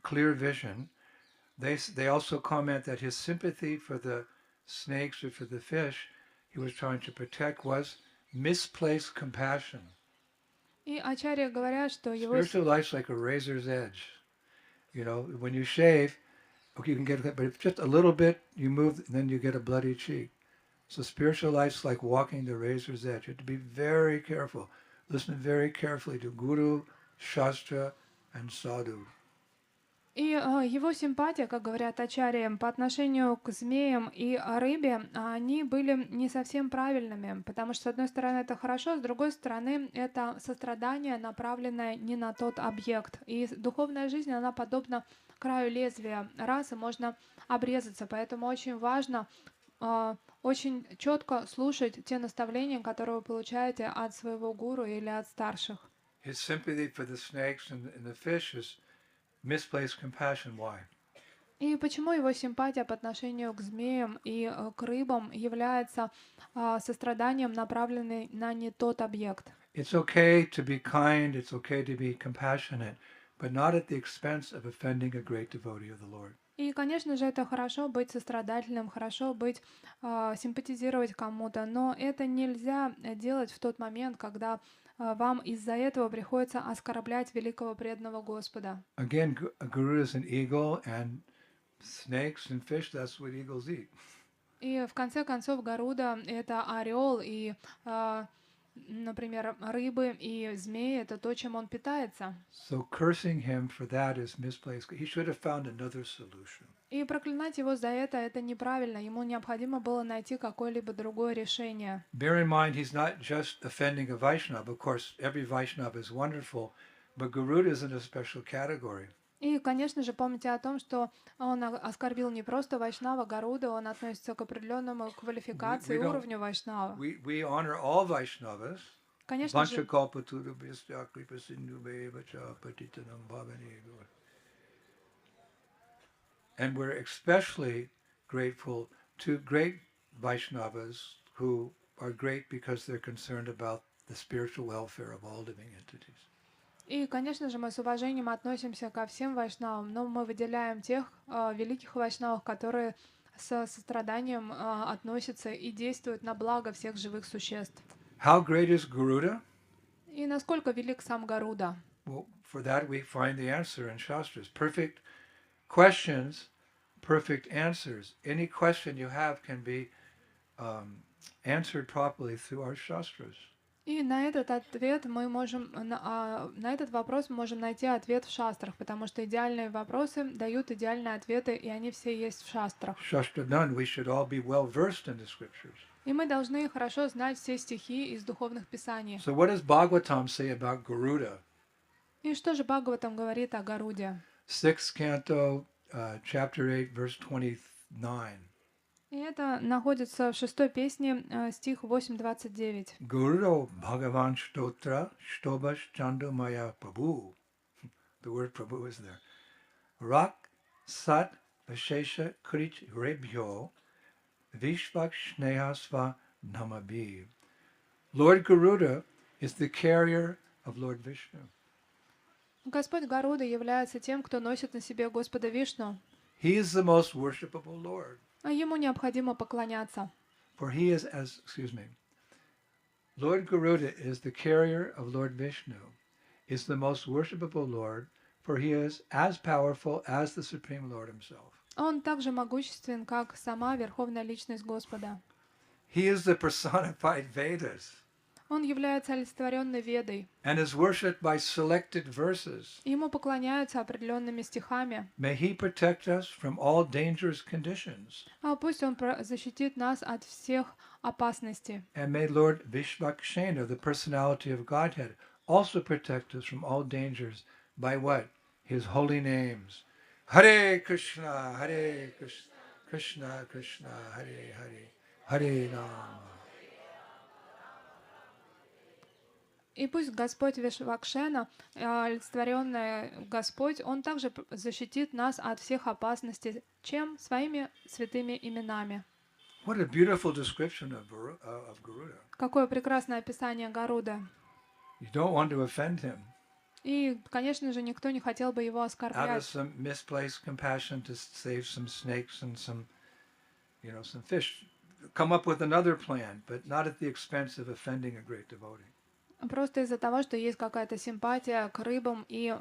clear vision, they also comment that his sympathy for the snakes or for the fish he was trying to protect was misplaced compassion. И ачарьи говорят, что его... Spiritual life's like a razor's edge. You know, when you shave, okay, you can get it, but if just a little bit you move, then you get a bloody cheek. So spiritual life's like walking the razor's edge. You have to be very careful. Listen very carefully to Guru, Shastra, and Sadhu. И его симпатия, как говорят ачарьи, по отношению к змеям и рыбе, они были не совсем правильными, потому что, с одной стороны, это хорошо, с другой стороны, это сострадание, направленное не на тот объект. И духовная жизнь, она подобна краю лезвия. Раз, и можно обрезаться, поэтому очень важно очень четко слушать те наставления, которые вы получаете от своего гуру или от старших. His sympathy for the snakes and the fish is misplaced compassion. Why? И почему его симпатия по отношению к змеям и к рыбам является состраданием, направленным на не тот объект? It's okay to be kind, it's okay to be compassionate, but not at the expense of offending a great devotee of the Lord. И, конечно же, это хорошо быть сострадательным, хорошо быть, симпатизировать кому-то, но это нельзя делать в тот момент, когда вам из-за этого приходится оскорблять великого преданного Господа. Again, Garuda is an eagle, and snakes and fish, that's what eagles eat. И в конце концов Гаруда — это орел, и, например, рыбы и змеи — это то, чем он питается. So cursing him for that is misplaced. He should have found another solution. И проклинать его за это неправильно. Ему необходимо было найти какое-либо другое решение. Bear in mind, he's not just offending a Vaishnava. Of course, every Vaishnava is wonderful, but Garuda is in a special category. И, конечно же, помните о том, что он оскорбил не просто Вайшнава Гаруда, он относится к определенному квалификации, уровню Вайшнава. We honor all Vaishnavas. Конечно же, and we're especially grateful to great Vaishnavas who are great because they're concerned about the spiritual welfare of all living entities. И, конечно же, мы с уважением относимся ко всем вайшнавам, но мы выделяем тех великих вайшнавов, которые со состраданием относятся и действуют на благо всех живых существ. How great is Garuda? И насколько велик сам Гаруда? Well, for that we find the answer in Shastras. Perfect questions, perfect answers. Any question you have can be answered properly through our Shastras. И на этот ответ мы можем, на этот вопрос мы можем найти ответ в шастрах, потому что идеальные вопросы дают идеальные ответы, и они все есть в шастрах. Shastranan, we should all be well versed in the scriptures. И мы должны хорошо знать все стихи из духовных писаний. So what does Bhagavatam say about Garuda? И что же Бхагаватам говорит о Гаруде? 6th canto, chapter 8, verse 29. И это находится в 6-й песне, стих 8:29. Garudo Bhagavan Stotra Shtobas Chandamaya Prabhu. The word Prabhu is there. Rak Sat Vashesha Krich Rebhyo Vishvak Snehasva Namabi. Lord Garuda is the carrier of Lord Vishnu. Господь Гаруда является тем, кто носит на себе Господа Вишну. He is the most worshipable Lord. А ему необходимо поклоняться. For he is Lord Garuda is the carrier of Lord Vishnu, is the most worshipable Lord, for he is as powerful as the Supreme Lord himself. Он также могуществен, как сама Верховная Личность Господа. He is the personified Vedas. Он является олицетворенной Ведой. And is worshipped by selected verses. Ему поклоняются определенными стихами. May he protect us from all dangerous conditions. А пусть он защитит нас от всех опасностей. And may Lord Vishvakshena, the personality of Godhead, also protect us from all dangers by what? His holy names. Hare Krishna, Krishna Krishna, Hare Hare, Hare Rama. И пусть Господь Вишвакшена, олицетворенный Господь, Он также защитит нас от всех опасностей, чем своими святыми именами. What a beautiful description of Garuda. Какое прекрасное описание Гаруда. You don't want to offend him. И, конечно же, никто не хотел бы его Out of оскорблять. some misplaced compassion to save some snakes and some fish. Come up with another plan, but not at the expense of offending a great devotee. Просто из-за того, что есть какая-то симпатия к рыбам и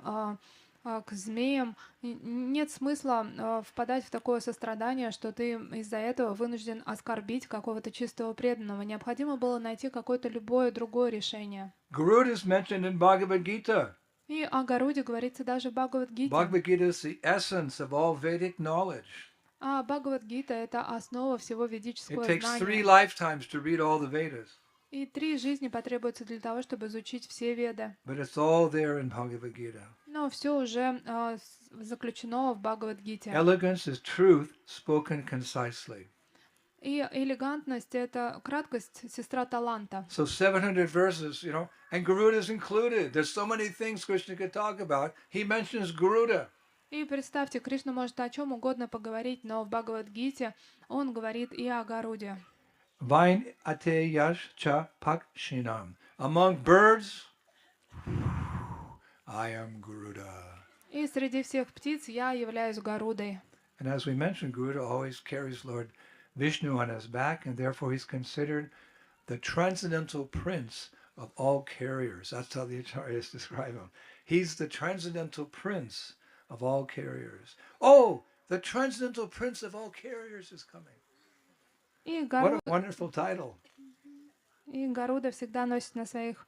к змеям, нет смысла впадать в такое сострадание, что ты из-за этого вынужден оскорбить какого-то чистого преданного. Необходимо было найти какое-то любое другое решение. Garuda is mentioned in Bhagavad Gita. И о Гаруде говорится даже в Бхагавад-гите. Bhagavad Gita is the essence of all Vedic knowledge. А Бхагавад-гита — это основа всего It ведического takes 3 знания. lifetimes to read all the Vedas, И 3 жизни потребуется для того, чтобы изучить все Веды. but it's all there in Bhagavad Gita. Но все уже заключено в Бхагавад-гите. Elegance is truth spoken concisely. И элегантность — это краткость, сестра таланта. So 700 verses, and Garuda is included. There's so many things Krishna could talk about. He mentions Garuda. И представьте, Кришна может о чем угодно поговорить, но в Бхагавад-гите он говорит и о Гаруде. Vain ate yash cha pakshinam. Among birds, I am Garuda. И среди всех птиц я являюсь Гарудой. And as we mentioned, Garuda always carries Lord Vishnu on his back, and therefore he's considered the transcendental prince of all carriers. That's how the Acharyas describe him. He's the transcendental prince of all carriers. Oh, the transcendental prince of all carriers is coming. И, What a Гару... wonderful title. и Гаруда всегда носит на своих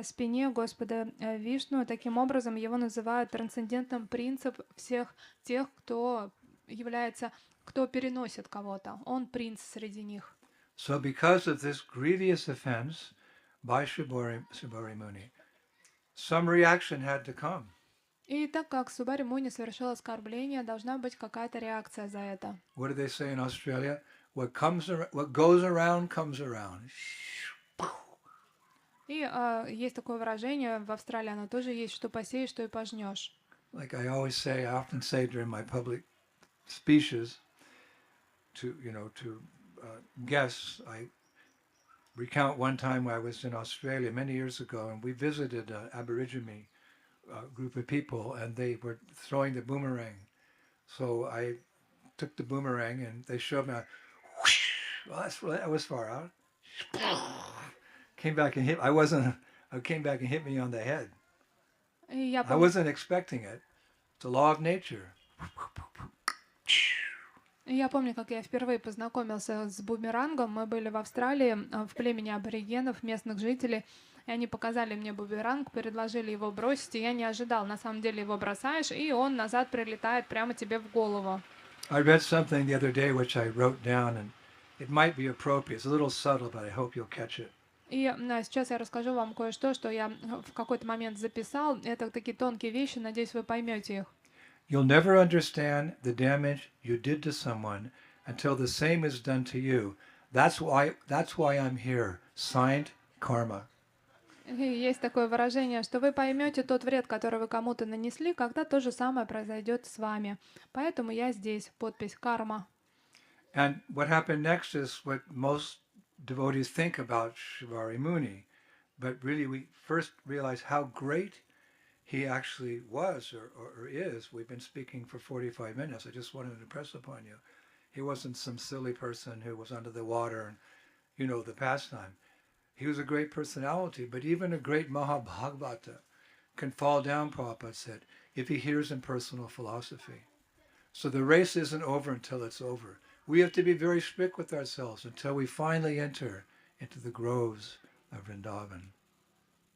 спине Господа Вишну. Таким образом, его называют трансцендентным принцем всех тех, кто является, кто переносит кого-то. Он принц среди них. So because of this grievous offense by Shibari Muni, some reaction had to come. И так как Субари Муни совершил оскорбление, должна быть какая-то реакция за это. What do they say in Australia? What goes around comes around. И есть такое выражение в Австралии, оно тоже есть, что посеешь, что и пожнешь. Like I often say during my public speeches to guests, I recount one time when I was in Australia many years ago, and we visited an Aborigine group of people, and they were throwing the boomerang. So I took the boomerang, and they showed me. Well, that was far out. Came back and hit. Came back and hit me on the head. I wasn't expecting it. It's a law of nature. Я помню, как я впервые познакомился с бумерангом. Мы были в Австралии, в племени аборигенов, местных жителей, и они показали мне бумеранг, предложили его бросить, и я не ожидал. На самом деле его бросаешь, и он назад прилетает прямо тебе в голову. I read something the other day which I wrote down, and it might be appropriate. It's a little subtle, but I hope you'll catch it. И сейчас я расскажу вам кое-что, что я в какой-то момент записал. Это такие тонкие вещи, надеюсь, вы поймете их. You'll never understand the damage you did to someone until the same is done to you. That's why I'm here. Signed, Karma. И есть такое выражение, что вы поймете тот вред, который вы кому-то нанесли, когда то же самое произойдет с вами. Поэтому я здесь. Подпись «Карма». And what happened next is what most devotees think about Shibari Muni. But really we first realize how great he actually was or is. We've been speaking for 45 minutes. I just wanted to impress upon you. He wasn't some silly person who was under the water and, the pastime. He was a great personality, but even a great Mahabhagavata can fall down, Prabhupada said, if he hears impersonal philosophy. So the race isn't over until it's over. We have to be very strict with ourselves until we finally enter into the groves of Vrindavan.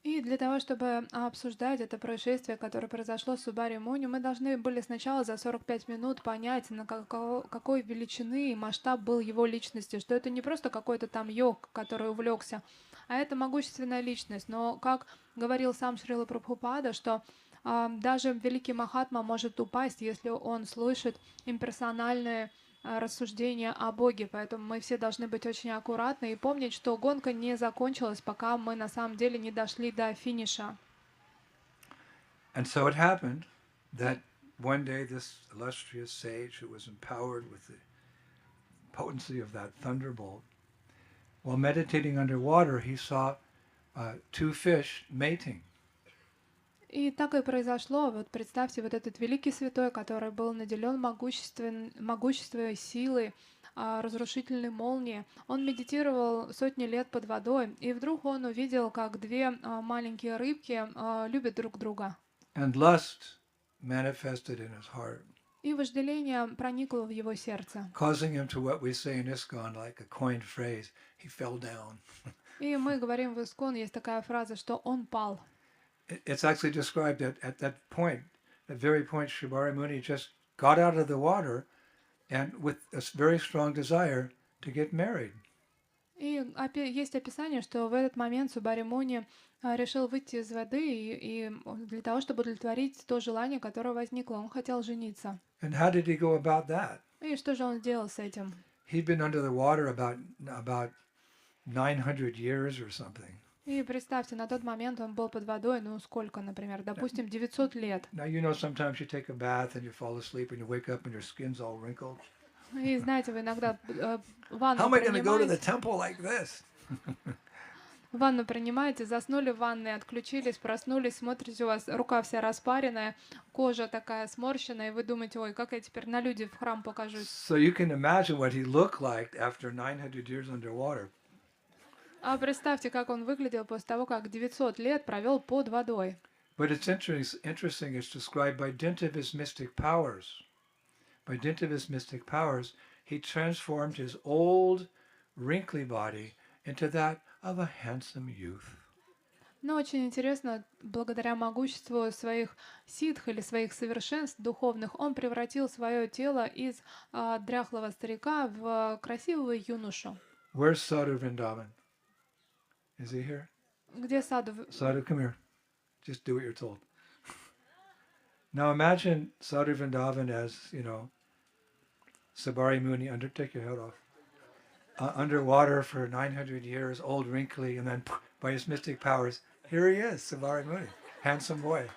И для того, чтобы обсуждать это происшествие, которое произошло с Субари Муни, мы должны были сначала за 45 минут понять, на какой величины и масштаб был его личности, что это не просто какой-то там йог, который увлекся, а это могущественная личность. Но, как говорил сам Шрила Прабхупада, что даже великий Махатма может упасть, если он слышит имперсональные рассуждения о Боге, поэтому мы все должны быть очень аккуратны и помнить, что гонка не закончилась, пока мы на самом деле не дошли до финиша. And so it happened that one day this illustrious sage who was empowered with the potency of that thunderbolt, while meditating underwater, he saw two fish mating. И так и произошло. Вот представьте, вот этот великий святой, который был наделен могуществом, силой, разрушительной молнии, он медитировал сотни лет под водой, и вдруг он увидел, как две маленькие рыбки любят друг друга. And lust manifested in his heart. И вожделение проникло в его сердце. Causing him to what we say in ISKCON, like a coined phrase, he fell down. И мы говорим в Искон, есть такая фраза, что он пал. It's actually described at that point, that very point, Shibari Muni just got out of the water and with a very strong desire to get married. И есть описание, что в этот момент Субари Муни решил выйти из воды и для того, чтобы удовлетворить то желание, которое возникло. Он хотел жениться. And how did he go about that? И что же он сделал с этим? He'd been under the water about 900 years or something. И представьте, на тот момент он был под водой, сколько, например, допустим, 900 лет. Now sometimes you take a bath and you fall asleep and you wake up and your skin's all wrinkled. И знаете, вы иногда How am I going to go to the temple like this? Ванну принимаете, заснули в ванной, отключились, проснулись, смотрите, у вас рука вся распаренная, кожа такая сморщенная, и вы думаете, ой, как я теперь на люди в храм покажусь. So you can imagine what he looked like after 900 years underwater. А представьте, как он выглядел после того, как 900 лет провел под водой. But it's interesting, it's described by dint of his mystic powers. By dint of his mystic powers, he transformed his old, wrinkly body into that of a handsome youth. Но очень интересно, благодаря могуществу своих ситх или своих совершенств духовных, он превратил свое тело из дряхлого старика в красивого юношу. Where's Sadhu Vrindavan? Is he here? Где саду? Sadhu, come here. Just do what you're told. Now imagine Sadhu Vrindavan as, Sabari Muni, take your head off. Underwater for 900 years, old, wrinkly, and then by his mystic powers, here he is, Sabari Muni, handsome boy.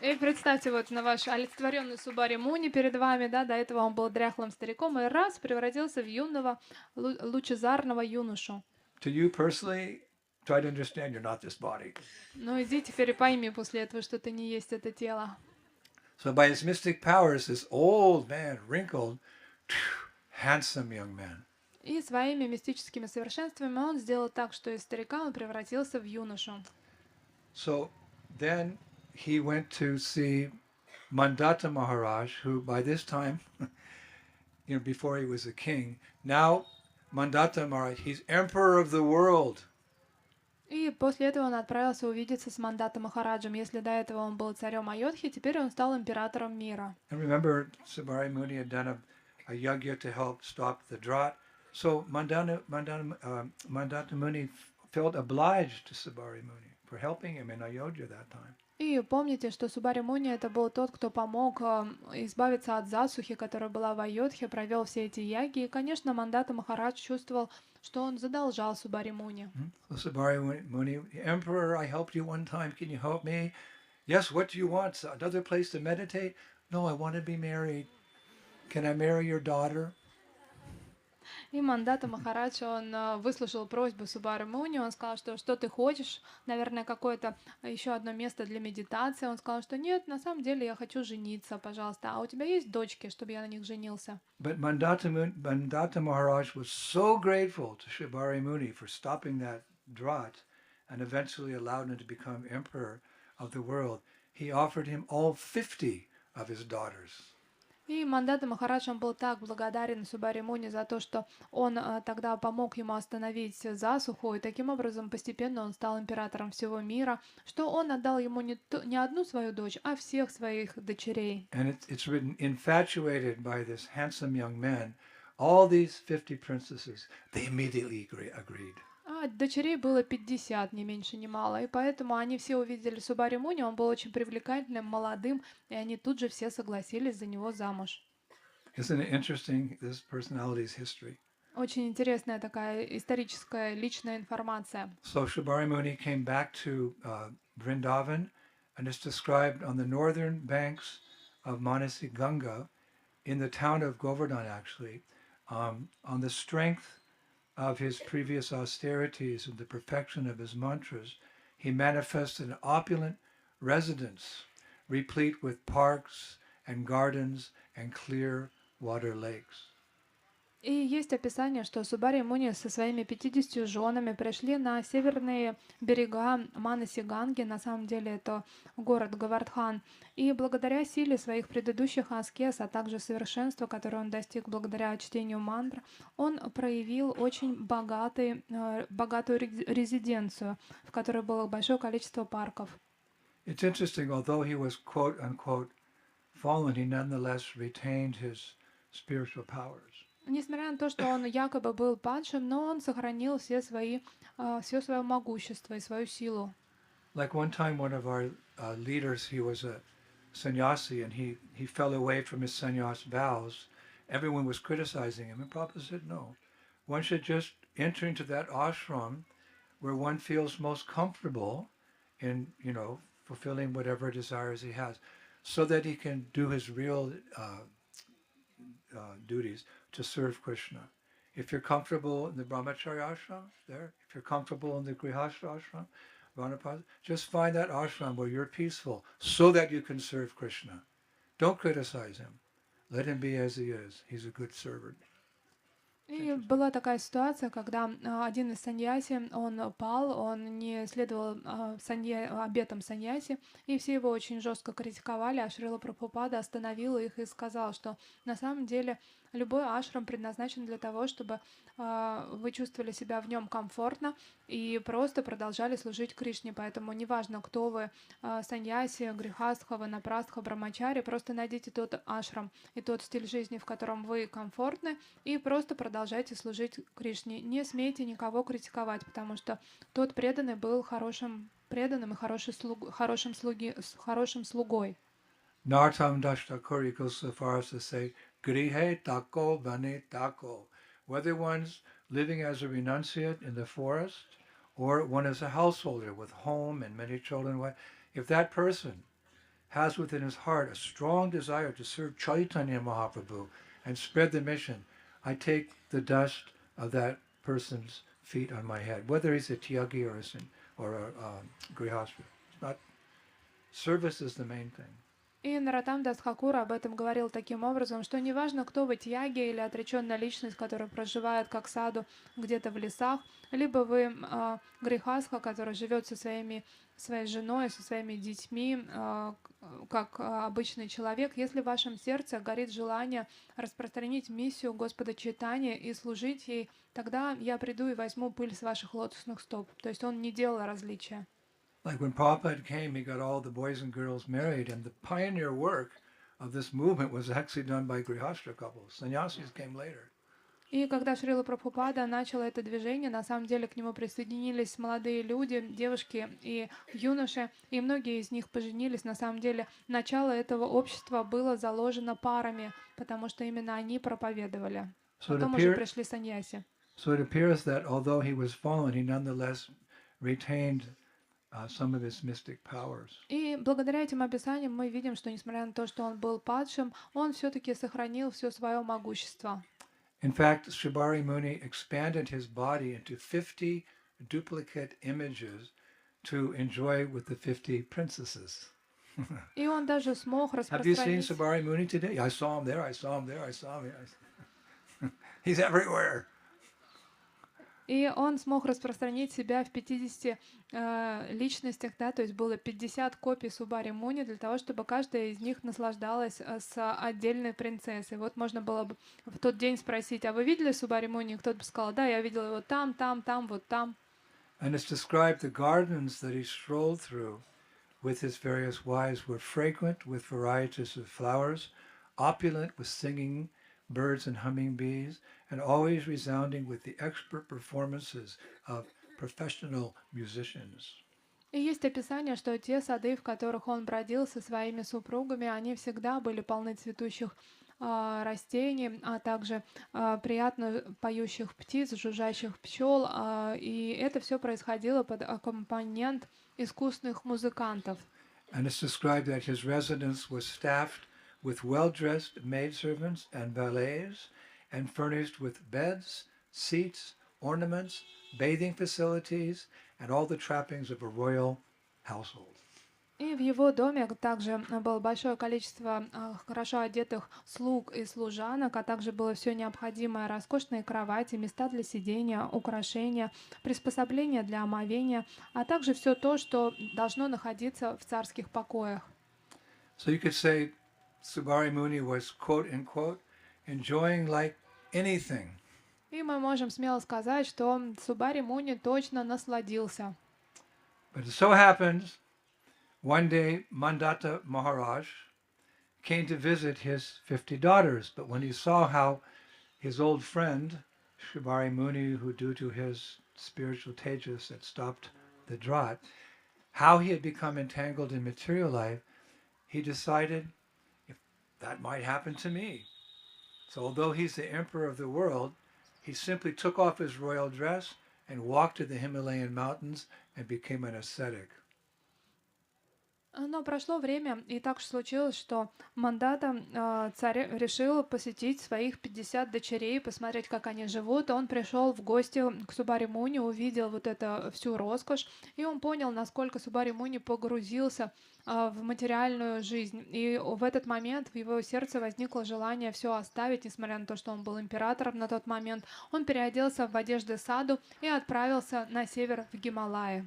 И представьте вот на ваш олицетворенный Субари Муни перед вами, да, до этого он был дряхлым стариком, и раз превратился в юного, лучезарного юношу. To you personally, try to understand you're not this body. Ну иди теперь и пойми после этого, что ты не есть это тело. So by his mystic powers, this old man, wrinkled, handsome young man. И своими мистическими совершенствами он сделал так, что из старика он превратился в юношу. So then he went to see Mandata Maharaj, who by this time, before he was a king, now Mandata Maharaj, he's emperor of the world. И после этого он отправился увидеться с Мандата Махараджем. Если до этого он был царем Айодхи, теперь он стал императором мира. And remember, Sabari Muni had done a yagya to help stop the drought. So Mandata Muni felt obliged to Sabari Muni for helping him in Ayodhya that time. И помните, что Субари Муни это был тот, кто помог избавиться от засухи, которая была в Айодхе, провел все эти яги. И, конечно, Мандата Махарадж чувствовал, что он задолжал Субари Муни. So Sabari Muni, Emperor, I helped you one time. Can you help me? Yes, what do you want? Another place to meditate? No, I want to be married. Can I marry your daughter? И Мандата Махарадж, он выслушал просьбу Субари Муни, он сказал, что ты хочешь, наверное, какое-то еще одно место для медитации. Он сказал, что нет, на самом деле я хочу жениться, пожалуйста. А у тебя есть дочки, чтобы я на них женился? But Mandata Maharaj was so grateful to Shibari Muni for stopping that drought and eventually allowed him to become emperor of the world. He offered him all 50 of his daughters. И Мандата Махарадж, он был так благодарен Субари Муни за то, что он тогда помог ему остановить засуху, и таким образом постепенно он стал императором всего мира, что он отдал ему не одну свою дочь, а всех своих дочерей. And it's written, infatuated by this handsome young man, all these 50 princesses, they immediately agreed. А дочерей было 50, ни меньше, ни мало, и поэтому они все увидели Субари Муни, он был очень привлекательным, молодым, и они тут же все согласились за него замуж. Isn't it interesting, this personality's history? Очень интересная такая историческая, личная информация. So Shibari Muni came back to Vrindavan, and it's described on the northern banks of Manasi Ganga, in the town of Govardhan actually, on the strength of his previous austerities and the perfection of his mantras, he manifested an opulent residence, replete with parks and gardens and clear water lakes. И есть описание, что Субари Муни со своими 50 женами пришли на северные берега Манаси Ганги, на самом деле это город Говардхан, и благодаря силе своих предыдущих аскез, а также совершенству, которое он достиг благодаря чтению мантр, он проявил очень богатую резиденцию, в которой было большое количество парков. It's interesting, although he was quote unquote fallen, he nonetheless retained his spiritual powers. Несмотря на то, что он якобы был падшим, но он сохранил все свое могущество и свою силу. Like one time, one of our leaders, he was a sannyasi, and he fell away from his sannyas vows. Everyone was criticizing him, and Prabhupada said, no, one should just enter into that ashram where one feels most comfortable in, fulfilling whatever desires he has, so that he can do his real duties to serve Krishna. If you're comfortable in the brahmacharya ashram, there. If you're comfortable in the grihastha ashram, vanaprastha, just find that ashram where you're peaceful, so that you can serve Krishna. Don't criticize him. Let him be as he is. He's a good servant. И была такая ситуация, когда один из саньяси, он пал, он не следовал обетам саньяси, и все его очень жестко критиковали, а Шрила Прабхупада остановил их и сказал, что на самом деле любой ашрам предназначен для того, чтобы вы чувствовали себя в нем комфортно и просто продолжали служить Кришне. Поэтому неважно, кто вы, саньяси, грихастха, ванапрастха, брамачари, просто найдите тот ашрам и тот стиль жизни, в котором вы комфортны, и просто продолжайте служить Кришне. Не смейте никого критиковать, потому что тот преданный был хорошим преданным и хорошим слугой. Nartam Dashtakuri goes so far as to say, Grihe tako vane tako. Whether one's living as a renunciate in the forest or one is a householder with home and many children, if that person has within his heart a strong desire to serve Chaitanya Mahaprabhu and spread the mission, I take the dust of that person's feet on my head, whether he's a tyagi or a grihastha. It's not, service is the main thing. И Наратам Дасхакура об этом говорил таким образом, что неважно, кто вы, тьяги или отреченная личность, которая проживает как саду где-то в лесах, либо вы грихасха, который живет своей женой, со своими детьми, как обычный человек, если в вашем сердце горит желание распространить миссию Господа Чайтаньи и служить ей, тогда я приду и возьму пыль с ваших лотосных стоп. То есть он не делал различия. Like when Prabhupada came, he got all the boys and girls married, and the pioneer work of this movement was actually done by Grihastha couples. Sannyasis came later. И когда Шрила Прабхупада начал это движение, на самом деле к нему присоединились молодые люди, девушки и юноши, и многие из них поженились. На самом деле начало этого общества было заложено парами, потому что именно они проповедовали. Потом уже пришли саньяси. So it appears that although he was fallen, he nonetheless retained some of his mystic powers. И благодаря этим описаниям мы видим, что несмотря на то, что он был падшим, он все-таки сохранил все свое могущество. In fact, Shibari Muni expanded his body into 50 duplicate images to enjoy with the 50 princesses. И он даже смог Have you seen распространить... Shibari Muni today? I saw him there, I saw him there, I saw him here. He's everywhere. И он смог распространить себя в 50 личностях, да, то есть было 50 копий Субари Муни для того, чтобы каждая из них наслаждалась с отдельной принцессой. Вот можно было бы в тот день спросить, а вы видели Субари Муни? Кто-то бы сказал, да, я видел его там, вот там. And it's described the gardens that he strolled through with his various wives were fragrant with varieties of flowers, opulent with singing birds and humming bees, and always resounding with the expert performances of professional musicians. И есть описание, что те сады, в которых он бродил со своими супругами, они всегда были полны цветущих растений, а также приятно поющих птиц, жужжащих пчел, и это все происходило под аккомпанемент искусных музыкантов. And it's described that his residence was staffed with well-dressed maidservants and valets, and furnished with beds, seats, ornaments, bathing facilities, and all the trappings of a royal household. И в его доме также было большое количество хорошо одетых слуг и служанок, а также было все необходимое: роскошные кровати, места для сидения, украшения, приспособления для омовения, а также все то, что должно находиться в царских покоях. So you could say Subari Muni was, quote unquote, enjoying like anything. И мы можем смело сказать, что Субари Муни точно насладился. But it so happens, one day Mandata Maharaj came to visit his 50 daughters, but when he saw how his old friend, Shibari Muni, who due to his spiritual tejas had stopped the drought, how he had become entangled in material life, he decided, if that might happen to me. So although he's the emperor of the world, he simply took off his royal dress and walked to the Himalayan mountains and became an ascetic. Но прошло время, и так случилось, что мандата царь решил посетить своих 50 дочерей, посмотреть, как они живут. Он пришел в гости к Субари Муни, увидел вот это всю роскошь, и он понял, насколько Субари Муни погрузился в материальную жизнь. И в этот момент в его сердце возникло желание все оставить, несмотря на то, что он был императором на тот момент. Он переоделся в одежды саду и отправился на север в Гималаи.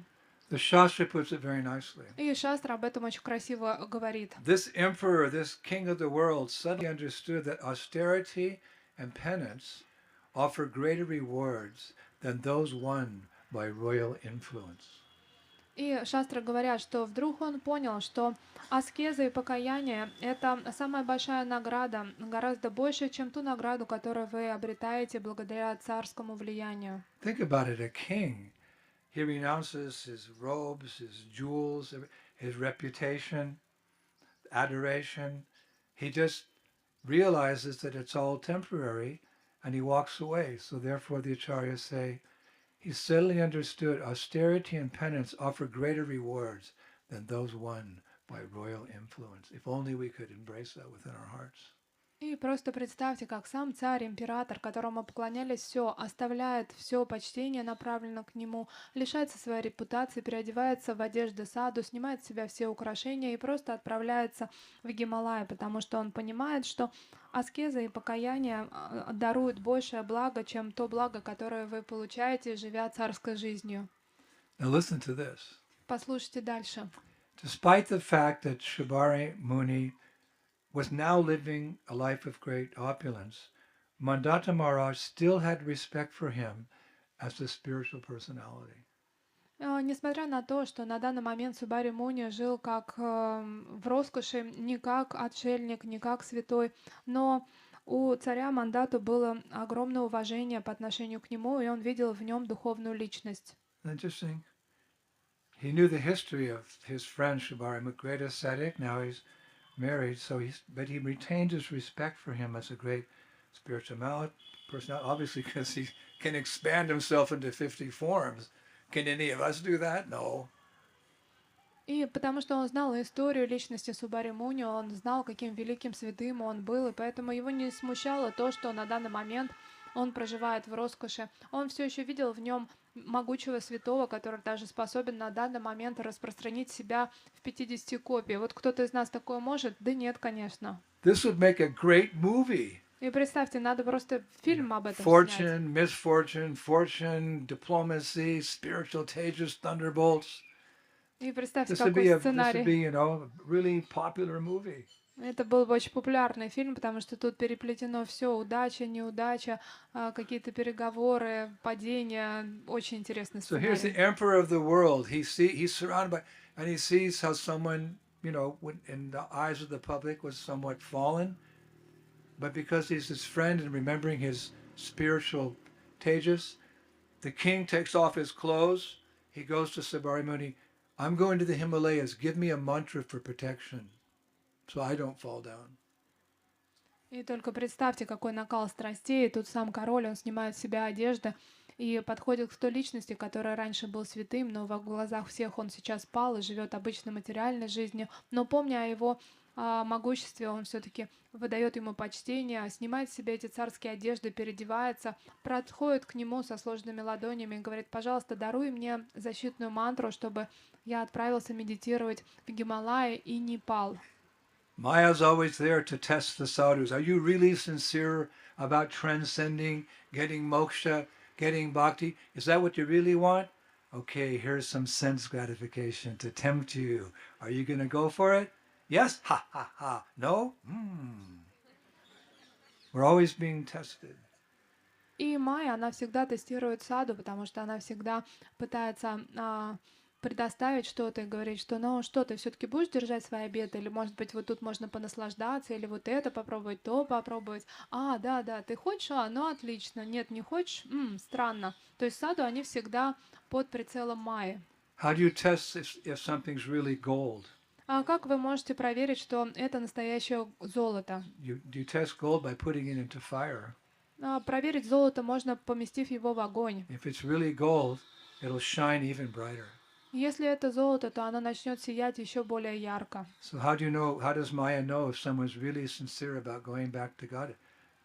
The Shastra puts it very nicely. И Шастра об этом очень красиво говорит. This emperor, this king of the world, suddenly understood that austerity and penance offer greater rewards than those won by royal influence. И шастры говорят, что вдруг он понял, что аскеза и покаяние — это самая большая награда, гораздо больше, чем ту награду, которую вы обретаете благодаря царскому влиянию. Think about it, a king. He renounces his robes, his jewels, his reputation, adoration. He just realizes that it's all temporary and he walks away. So therefore the acharyas say, he steadily understood austerity and penance offer greater rewards than those won by royal influence. If only we could embrace that within our hearts. И просто представьте, как сам царь-император, которому поклонялись все, оставляет все почтение, направлено к нему, лишается своей репутации, переодевается в одежды саду, снимает с себя все украшения и просто отправляется в Гималай, потому что он понимает, что аскеза и покаяние даруют большее благо, чем то благо, которое вы получаете, живя царской жизнью. Now listen to this. Послушайте дальше. Despite the fact that Shibari Muni was now living a life of great opulence, Mandata Maharaj still had respect for him as a spiritual personality. Несмотря на то, что на данный момент Субари Муни жил как в роскоши, не как отшельник, не как святой, но у царя Мандату было огромное уважение по отношению к нему, и он видел в нем духовную личность. Interesting. He knew the history of his friend Shibari, a great ascetic. Now he's married, but he retained his respect for him as a great spiritual personality, obviously because he can expand himself into 50 forms. Can any of us do that? No. И потому что он знал историю личности Субари Муни, он знал, каким великим святым он был, и поэтому его не смущало то, что на данный момент он проживает в роскоши. Он все еще видел в нем могучего святого, который даже способен на данный момент распространить себя в 50 копий. Вот кто-то из нас такое может? Да нет, конечно. This would make a great movie. И представьте, надо просто фильм об этом снять. Fortune, misfortune, fortune, diplomacy, spiritual tejas, thunderbolts. И представьте, This would какой be, a сценарий. really popular movie. Это был бы очень популярный фильм, потому что тут переплетено все: удача, неудача, какие-то переговоры, падения. Очень интересный So here's the сценарий. emperor of the world. He's surrounded by, and he sees how someone, in the eyes of the public was somewhat fallen, but because he's his friend and remembering his spiritual tejas, the king takes off his clothes. He goes to Sabari Muni. I'm going to the Himalayas. Give me a mantra for protection, so I don't fall down. И только представьте, какой накал страстей. Тут сам король, он снимает с себя одежды и подходит к той личности, которая раньше был святым, но в глазах всех он сейчас пал и живет обычной материальной жизнью. Но помня о его могуществе, он все-таки выдает ему почтение, снимает с себя эти царские одежды, переодевается, подходит к нему со сложенными ладонями и говорит: пожалуйста, даруй мне защитную мантру, чтобы я отправился медитировать в Гималайи и не пал. Maya's always there to test the sadhus. Are you really sincere about transcending, getting moksha, getting bhakti? Is that what you really want? Okay, here's some sense gratification to tempt you. Are you going to go for it? Yes? Ha ha ha. No? We're always being tested. И Майя, она всегда тестирует саду, потому что она всегда пытается предоставить что-то и говорить, что ну что, ты все-таки будешь держать свои обеты, или может быть вот тут можно понаслаждаться, или вот это попробовать, то попробовать. Да, ты хочешь? Ну отлично. Нет, не хочешь? Странно. То есть саду они всегда под прицелом Майи. How do you test if something's really gold? А как вы можете проверить, что это настоящее золото? You test gold by putting it into fire. Проверить золото можно, поместив его в огонь. If it's really gold, it'll shine even brighter. Если это золото, то оно начнет сиять еще более ярко. So how do you know? How does Maya know if someone's really sincere about going back to God?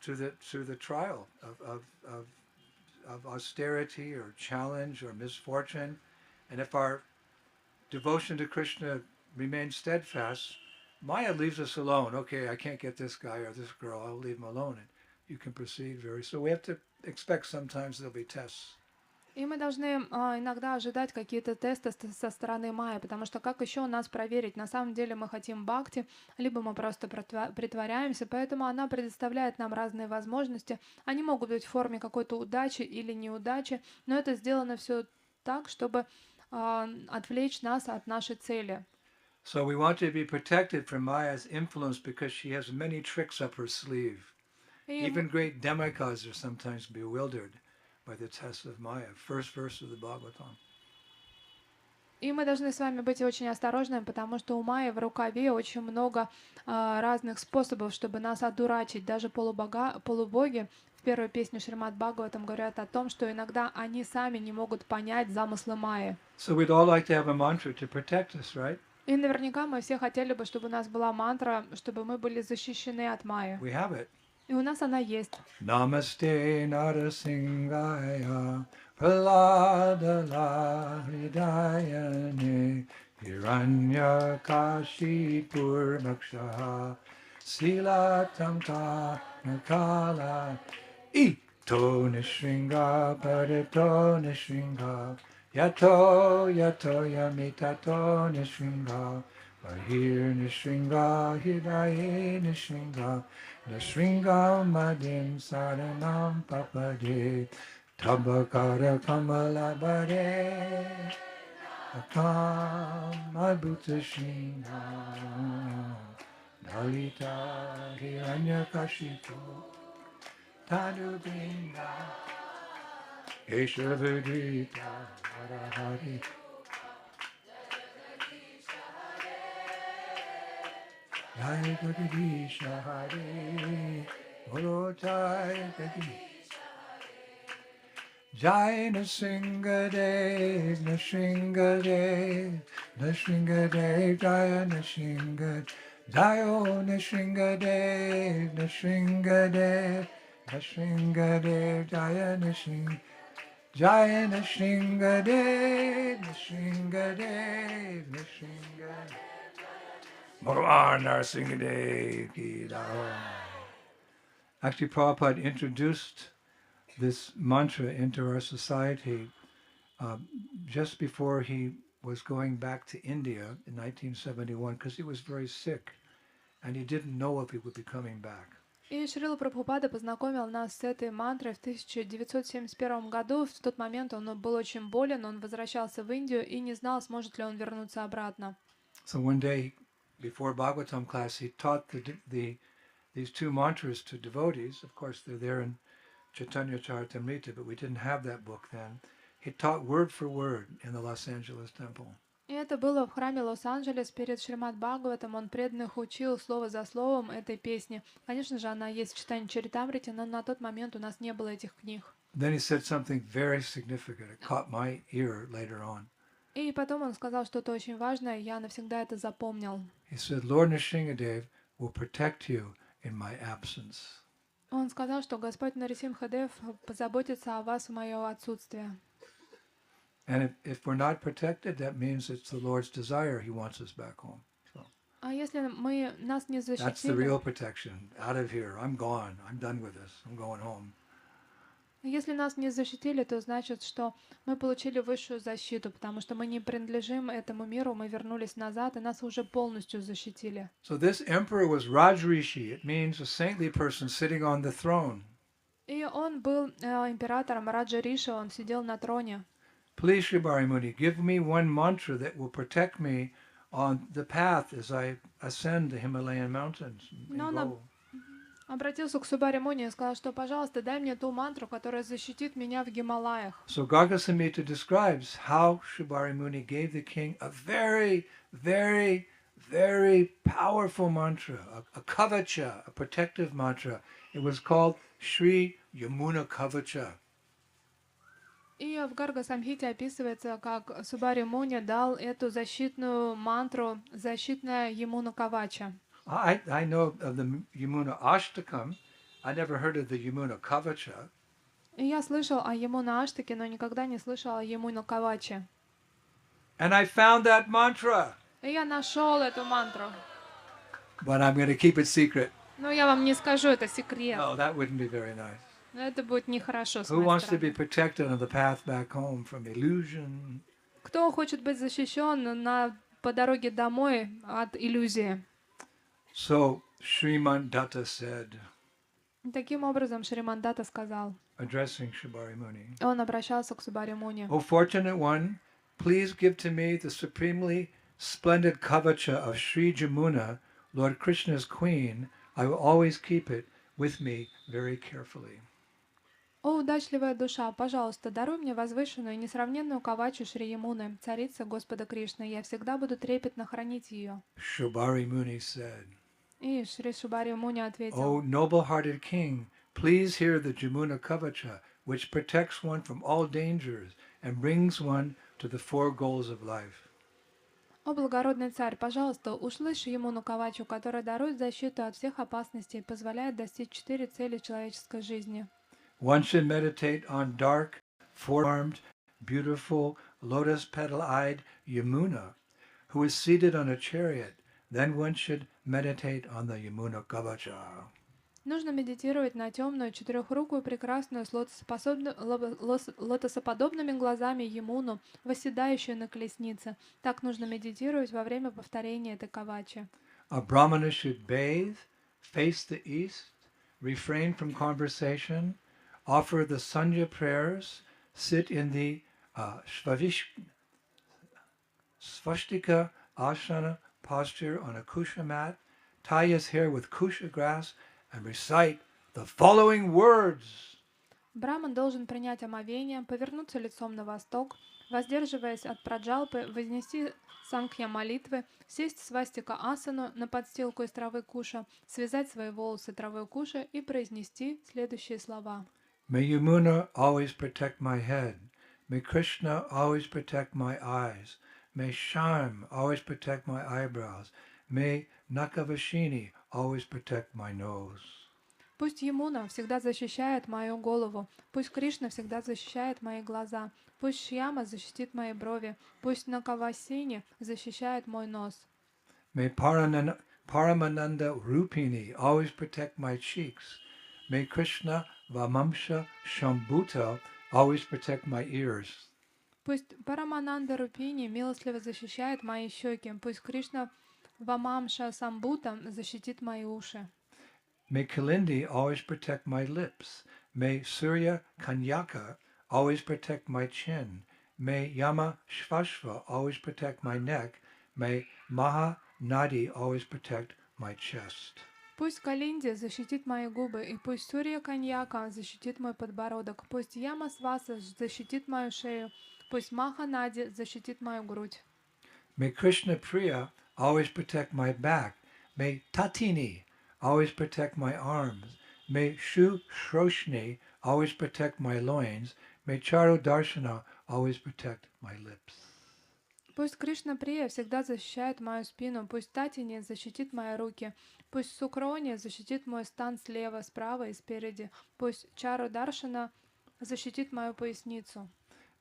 Through the trial of austerity or challenge or misfortune, and if our devotion to Krishna remains steadfast, Maya leaves us alone. Okay, I can't get this guy or this girl. I'll leave him alone, and you can proceed very. So we have to expect sometimes there'll be tests. И мы должны иногда ожидать какие-то тесты со стороны Майи, потому что как еще нас проверить? На самом деле мы хотим бхакти, либо мы просто притворяемся, поэтому она предоставляет нам разные возможности. Они могут быть в форме какой-то удачи или неудачи, но это сделано все так, чтобы отвлечь нас от нашей цели. So we want to be protected from Maya's influence because she has many tricks up her sleeve. И Even great demigods are sometimes bewildered by the tests of Maya. First verse of the Bhagavatam. И мы должны с вами быть очень осторожными, потому что у Майи в рукаве очень много разных способов, чтобы нас одурачить. Даже полубоги в первой песне Шримад Бхагаватам говорят о том, что иногда они сами не могут понять замыслы Майи. So we'd all like to have a mantra to protect us, right? И наверняка мы все хотели бы, чтобы у нас была мантра, чтобы мы были защищены от Майи. We have it. И у нас она есть. Namaste Narasingaya Praladala Hridayane Hiranyakashipur Makshaha Silatamka Nakala Ito Nishringa Parito Nishringa Yato Yamitato Nishringa Bahir Nishringa Hidaye Nishringa Nishringa Madin Saranam Papade Tabakara Kamala Bade Akam Adbhuta Shringa Dalita Hiranyakashipu Tadubinda Keshavadrita Harahari Jai Jagadish Hare Bolo Jai Jagadish Jai Nrsingadev Nrsingadev Nrsingadev Jaya Nrsingadev Jayo Nrsingadev Nrsingadev Nrsingadev Jaya Nrsingadev Jaya Nrsingadev Nrsingadev Nrsingadev Bhagavan Nrsingadev Ki Jai. Actually, Prabhupada introduced this mantra into our society just before he was going back to India in 1971 because he was very sick and he didn't know if he would be coming back. И Шрила Прабхупада познакомил нас с этой мантрой в 1971 году. В тот момент он был очень болен, он возвращался в Индию и не знал, сможет ли он вернуться обратно. So one day, before Bhagavatam class, he taught these two mantras to devotees. Of course, they're there in Chaitanya Charitamrita, but we didn't have that book then. He taught word for word in the Los Angeles temple. И это было в храме Лос-Анджелес перед Шримад Бхагаватом. Он преданных учил слово за словом этой песни. Конечно же, она есть в читании Чаритамрити, но на тот момент у нас не было этих книг. Then he said something very significant. It caught my ear later on. И потом он сказал что-то очень важное, я навсегда это запомнил. He said, Lord Nrsingadev will protect you in my absence. Он сказал, что Господь Нарисимхадев позаботится о вас в мое отсутствие. And if we're not protected, that means it's the Lord's desire. He wants us back home. So А если нас не that's the real защитили, protection. Out of here. I'm gone. I'm done with this. I'm going home. если нас не защитили, то значит, что мы получили высшую защиту, потому что мы не принадлежим этому миру, мы вернулись назад, и нас уже полностью защитили. So this emperor was Rajrishi. It means a saintly person sitting on the throne. И он был императором Раджа Риши, он сидел на троне. Please, Shri Muni, give me one mantra that will protect me on the path as I ascend the Himalayan mountains and Но он go. обратился к Субари Муни и сказал, что, пожалуйста, дай мне ту мантру, которая защитит меня в Гималаях. So Garga Samhita describes how Shubari Muni gave the king a very, very, very powerful mantra, a kavacha, a protective mantra. It was called Sri Yamuna Kavacha. И в Гарга Самхите описывается, как Субари Муни дал эту защитную мантру, защитная Ямуна Кавача. I know of the Yamuna Ashtakam. I never heard of the Yamuna Kavacha. И я слышал о Ямуна Аштаке, но никогда не слышал о Ямуна Каваче. And I found that mantra. И я нашел эту мантру. But I'm going to keep it secret. Но я вам не скажу, это секрет. No, that wouldn't be very nice. Но это будет нехорошо с Who моей wants to be стороны. protected on the path back home from illusion? Кто хочет быть защищен по дороге домой от иллюзии? So Sriman Datta said, Таким образом, Шримандата сказал, addressing Shibari Muni, он обращался к Субари Муни. O fortunate one, please give to me the supremely splendid kavacha of Sri Jamuna, Lord Krishna's queen. I will always keep it with me very carefully. О, удачливая душа, пожалуйста, даруй мне возвышенную и несравненную кавачу Шри Ямуны, царицы Господа Кришны. Я всегда буду трепетно хранить ее. Shibari Muni said, И Шри Шубари Муни ответил, O noble-hearted king, please hear the Jamuna kavacha, which protects one from all dangers and brings one to the four goals of life. о, благородный царь, пожалуйста, услышь Ямуну Кавачу, которая дарует защиту от всех опасностей и позволяет достичь 4 цели человеческой жизни. One should meditate on dark, four-armed, beautiful, lotus-petal-eyed Yamuna, who is seated on a chariot. Then one should meditate on the Yamuna Kavacha. Нужно медитировать на темную, четырехрукую, прекрасную, с лотосоподобными глазами Ямуну, восседающую на колеснице. Так нужно медитировать во время повторения этой кавачи. A Brahmana should bathe, face the east, refrain from conversation, offer the Sanya prayers, sit in the Svastika asana posture on a kusha mat, tie his hair with kusha grass, and recite the following words. Браман должен принять омовение, повернуться лицом на восток, воздерживаясь от праджалпы, вознести санкхья молитвы, сесть в свастика асану на подстилку из травы куша, связать свои волосы травой куша и произнести следующие слова. May Yamuna always protect my head. May Krishna always protect my eyes. May Shyam always protect my eyebrows. May Nakavashini always protect my nose. Пусть Ямуна всегда защищает мою голову, пусть Кришна всегда защищает мои глаза, пусть Шьяма защитит мои брови, пусть Накавасини защищает мой нос. May Paramananda Rupini always protect my cheeks. May Krishna Vamamsha Shambhuta always protect my ears. Пусть Парамананда Рупини милостливо защищает мои щеки, пусть Кришна Вамамша Самбута защитит мои уши. May Kalindi always protect my lips. May Surya Kanyaka always protect my chin. May Yama Shvashva always protect my neck. May Maha Nadi always protect my chest. Пусть Калинди защитит мои губы, и пусть Сурья Каньяка защитит мой подбородок, пусть Яма Сваса защитит мою шею, пусть Маха Нади защитит мою грудь. May Krishna Priya always protect my back. May Tatini always protect my arms. May Shu Shroshni always protect my loins. May Charu Darshana always protect my lips. Пусть Кришна Прия всегда защищает мою спину, пусть Татини защитит мои руки, пусть Сукрони защитит мой стан слева, справа и спереди, пусть Чару Даршана защитит мою поясницу.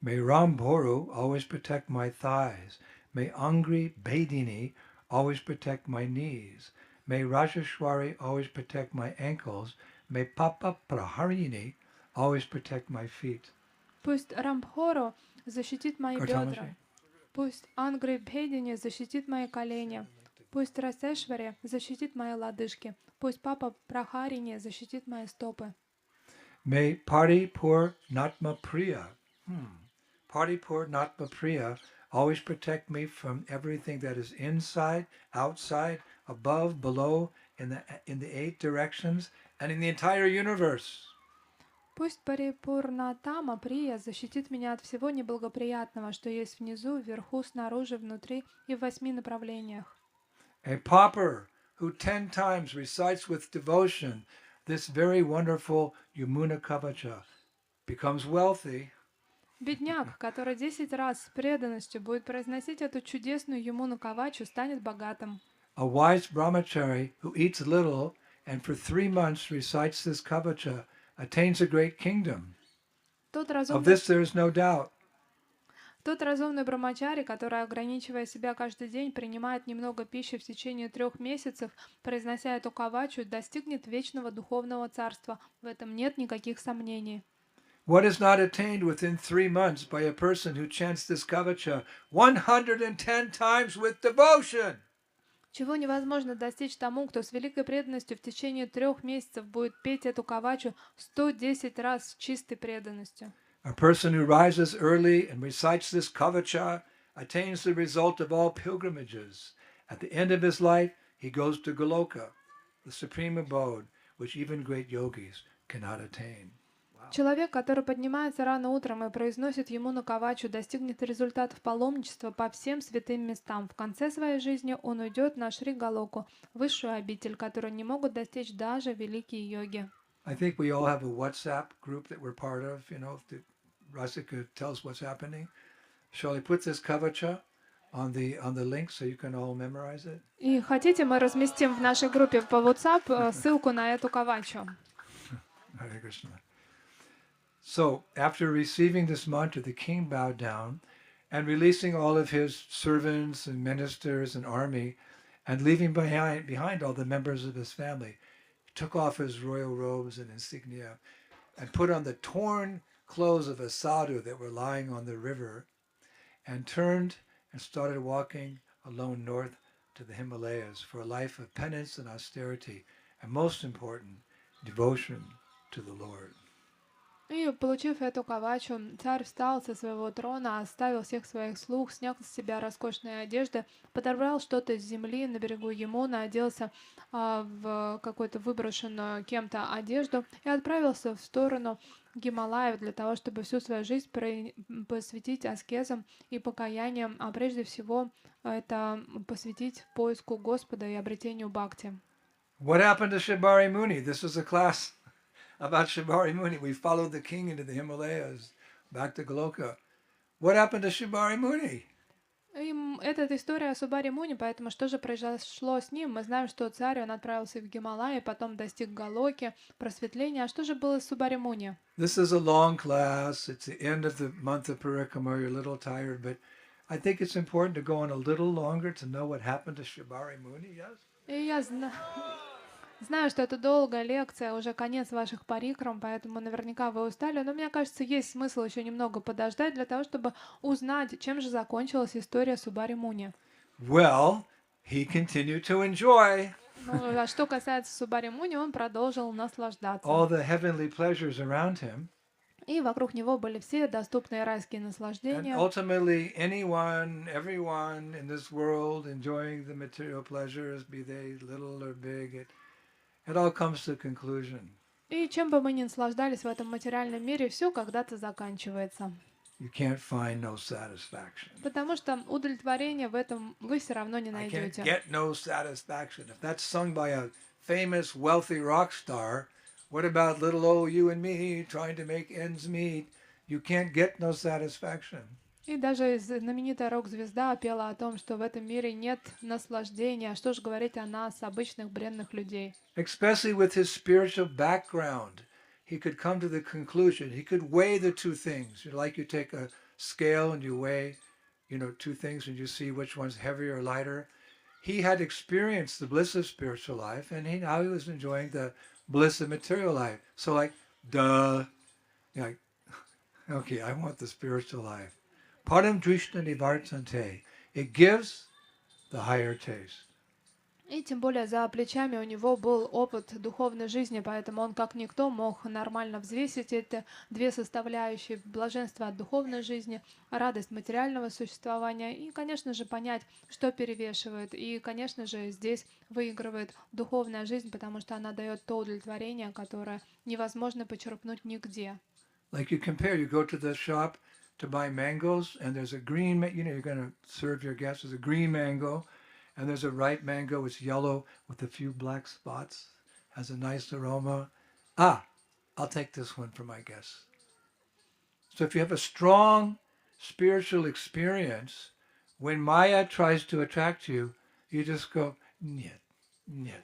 May Rambhoru always protect my thighs. May Angri Bedini always protect my knees. May Rajashwari always protect my ankles. May Papa Praharini always protect my feet. Пусть Рамбхору защитит мои бедра. Пусть Ангри Бхедини защитит мои колени. Пусть Расешвари защитит мои лодыжки. Пусть Папа Прахарини защитит мои стопы. May Paripur Natma Priya, Paripur Natma Priya always protect me from everything that is inside, outside, above, below, in the 8 directions, and in the entire universe. Пусть Парипурнатама Прия защитит меня от всего неблагоприятного, что есть внизу, вверху, снаружи, внутри и в 8 направлениях. A pauper who 10 times recites with devotion this very wonderful Yamuna Kavacha becomes wealthy. Бедняк, который 10 раз с преданностью будет произносить эту чудесную ему наковачу, станет богатым. A wise brahmachari who eats little and for 3 months recites this kavacha attains a great kingdom. Тот Of разумный, this there is no doubt. тот разумный брамачари, который, ограничивая себя каждый день, принимает немного пищи в течение 3 месяцев, произнося эту кавачу, достигнет вечного духовного царства. В этом нет никаких сомнений. What is not attained within 3 months by a person who chants this kavacha 110 times with devotion? Чего невозможно достичь тому, кто с великой преданностью в течение 3 месяцев будет петь эту кавачу 110 раз с чистой преданностью. A person who rises early and recites this kavacha attains the result of all pilgrimages. At the end of his life, he goes to Goloka, the supreme abode, which even great yogis cannot attain. Человек, который поднимается рано утром и произносит ему наковачу, достигнет результатов паломничества по всем святым местам. В конце своей жизни он уйдет на Шри Галоку, высшую обитель, которую не могут достичь даже великие йоги. I think we all have a WhatsApp group that we're part of, if Rasika tells what's happening. Shall I put this kavacha on the link so you can all memorize it? И хотите, мы разместим в нашей группе по WhatsApp ссылку на эту кавачу. Hare Krishna. So, after receiving this mantra, the king bowed down and releasing all of his servants and ministers and army and leaving behind all the members of his family, he took off his royal robes and insignia and put on the torn clothes of a sadhu that were lying on the river and turned and started walking alone north to the Himalayas for a life of penance and austerity and, most important, devotion to the Lord. И, получив эту кавачу, царь встал со своего трона, оставил всех своих слуг, снял с себя роскошные одежды, подобрал что-то из земли на берегу Ямуна, оделся в какую-то выброшенную кем-то одежду и отправился в сторону Гималаев для того, чтобы всю свою жизнь посвятить аскезам и покаяниям, а прежде всего это посвятить поиску Господа и обретению бхакти. What happened to Shibari Muni? This was a class about Shibari Muni. We followed the king into the Himalayas, back to Goloka. What happened to Shibari Muni? Это история о Субари Муни, поэтому что же произошло с ним? Мы знаем, что царь, он отправился в Гималаи, потом достиг Галоки, просветления. А что же было с Субари Муни? This is a long class. It's the end of the month of Parikrama. You're a little tired, but I think it's important to go on a little longer to know what happened to Shibari Muni, yes? И я знаю, что это долгая лекция, уже конец ваших парикрам, поэтому наверняка вы устали, но мне кажется, есть смысл еще немного подождать для того, чтобы узнать, чем же закончилась история Субари Муни. Well, he continued to enjoy Ну, а что касается Субари Муни, он продолжил наслаждаться. all the heavenly pleasures around him. И вокруг него были все доступные райские And наслаждения. ultimately, everyone in this world enjoying the material pleasures, be they little or big, it all comes to conclusion. И чем бы мы ни наслаждались в этом материальном мире, все когда-то заканчивается. You can't find no satisfaction. Потому что удовлетворения в этом вы все равно не I can't найдете. get no satisfaction. If that's sung by a famous, wealthy rock star, what about little old you and me trying to make ends meet? You can't get no satisfaction. И даже знаменитая рок-звезда пела о том, что в этом мире нет наслаждения. Что ж говорить о нас, обычных бренных людей. Especially with his spiritual background, he could come to the conclusion. He could weigh the two things. Like you take a scale and you weigh, two things and you see which one's heavier or lighter. He had experienced the bliss of spiritual life, and now he was enjoying the bliss of material life. So okay, I want the spiritual life. Param drishna nivartante. It gives the higher taste. И тем более за плечами у него был опыт духовной жизни, поэтому он как никто мог нормально взвесить эти две составляющие: блаженство от духовной жизни, радость материального существования, и, конечно же, понять, что перевешивает. И, конечно же, здесь выигрывает духовная жизнь, потому что она дает то удовлетворение, которое невозможно почерпнуть нигде. Like you go to the shop to buy mangoes, and there's a green, you're going to serve your guests, there's a green mango, and there's a ripe mango, it's yellow with a few black spots, has a nice aroma. I'll take this one for my guests. So if you have a strong spiritual experience, when Maya tries to attract you, you just go, нет, нет.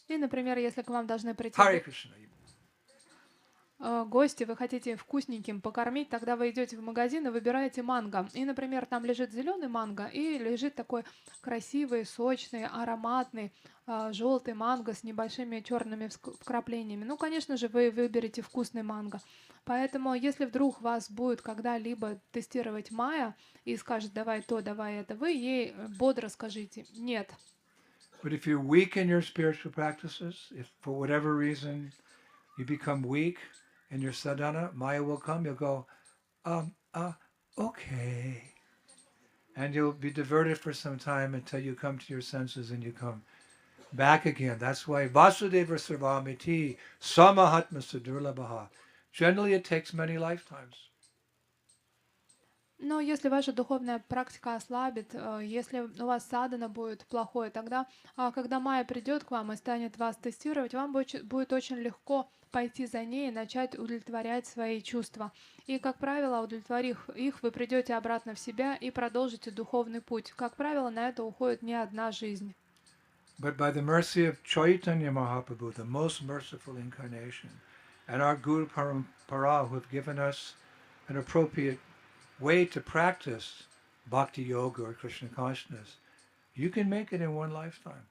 И, например, если к вам должны прийти Hare Krishna. гости, вы хотите вкусненьким покормить, тогда вы идете в магазин и выбираете манго. И, например, там лежит зеленый манго и лежит такой красивый, сочный, ароматный, желтый манго с небольшими черными вкраплениями. Ну, конечно же, вы выберете вкусный манго. Поэтому, если вдруг вас будет когда-либо тестировать Майя и скажет, давай то, давай это, вы ей бодро скажите, нет. But if you're weak in your spiritual practices, if for whatever reason you become weak in your sadhana, Maya will come, you'll go, okay. And you'll be diverted for some time until you come to your senses and you come back again. That's why Vasudeva Sarvamiti Samahatma Sadurlabaha. Generally it takes many lifetimes. Но если ваша духовная практика ослабит, если у вас садхана будет плохой, тогда, когда Майя придет к вам и станет вас тестировать, вам будет очень легко пойти за ней и начать удовлетворять свои чувства. И, как правило, удовлетворив их, вы придете обратно в себя и продолжите духовный путь. Как правило, на это уходит не одна жизнь. But by the mercy of Chaitanya Mahaprabhu, the most merciful incarnation, and our Guru Parampara, who have given us an appropriate way to practice bhakti yoga or Krishna consciousness, you can make it in one lifetime.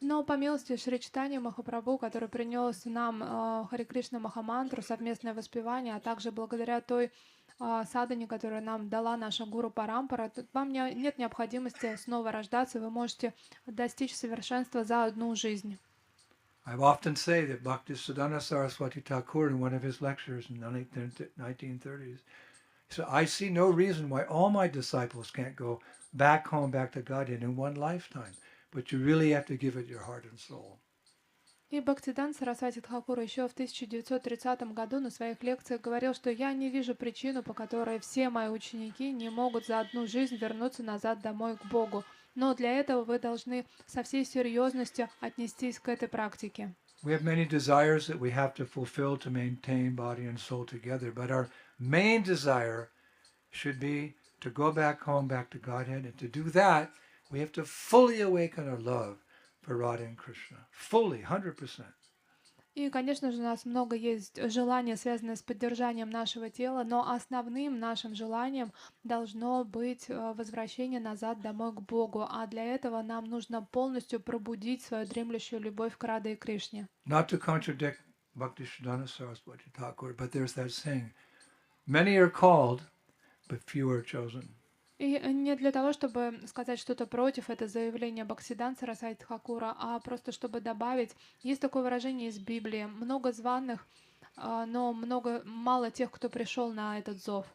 Но по милости Шри Чайтаньи Махапрабху, который принес нам Хари Кришна Махамантру, совместное воспевание, а также благодаря той садхане, которую нам дала наша Гуру Парампара, вам нет необходимости снова рождаться, вы можете достичь совершенства за одну жизнь. I often say that Bhaktisiddhanta Saraswati Thakur, in one of his lectures in the 1930s, so I see no reason why all my disciples can't go back home, back to Godhead in one lifetime. But you really have to give it your heart and soul. И Бхактисиданта Сарасвати Тхакур еще в 1930 году на своих лекциях говорил, что я не вижу причину, по которой все мои ученики не могут за одну жизнь вернуться назад домой к Богу. Но для этого вы должны со всей серьезностью отнестись к этой практике. We have many desires that we have to fulfill to maintain body and soul together, but our main desire should be to go back home, back to Godhead, and to do that, we have to fully awaken our love for Radha and Krishna. Fully, 100%. И, конечно же, у нас много есть желаний, связанных с поддержанием нашего тела, но основным нашим желанием должно быть возвращение назад домой к Богу, а для этого нам нужно полностью пробудить свою дремлющую любовь к Раде и Кришне. Not to contradict Bhaktisiddhanta Saraswati Thakur, but there's that saying, many are called, but few are chosen. И не для того, чтобы сказать что-то против это заявление Бхактисиданта Сарасвати Тхакура, а просто чтобы добавить, есть такое выражение из Библии: много званых, но мало тех, кто пришел на этот зов.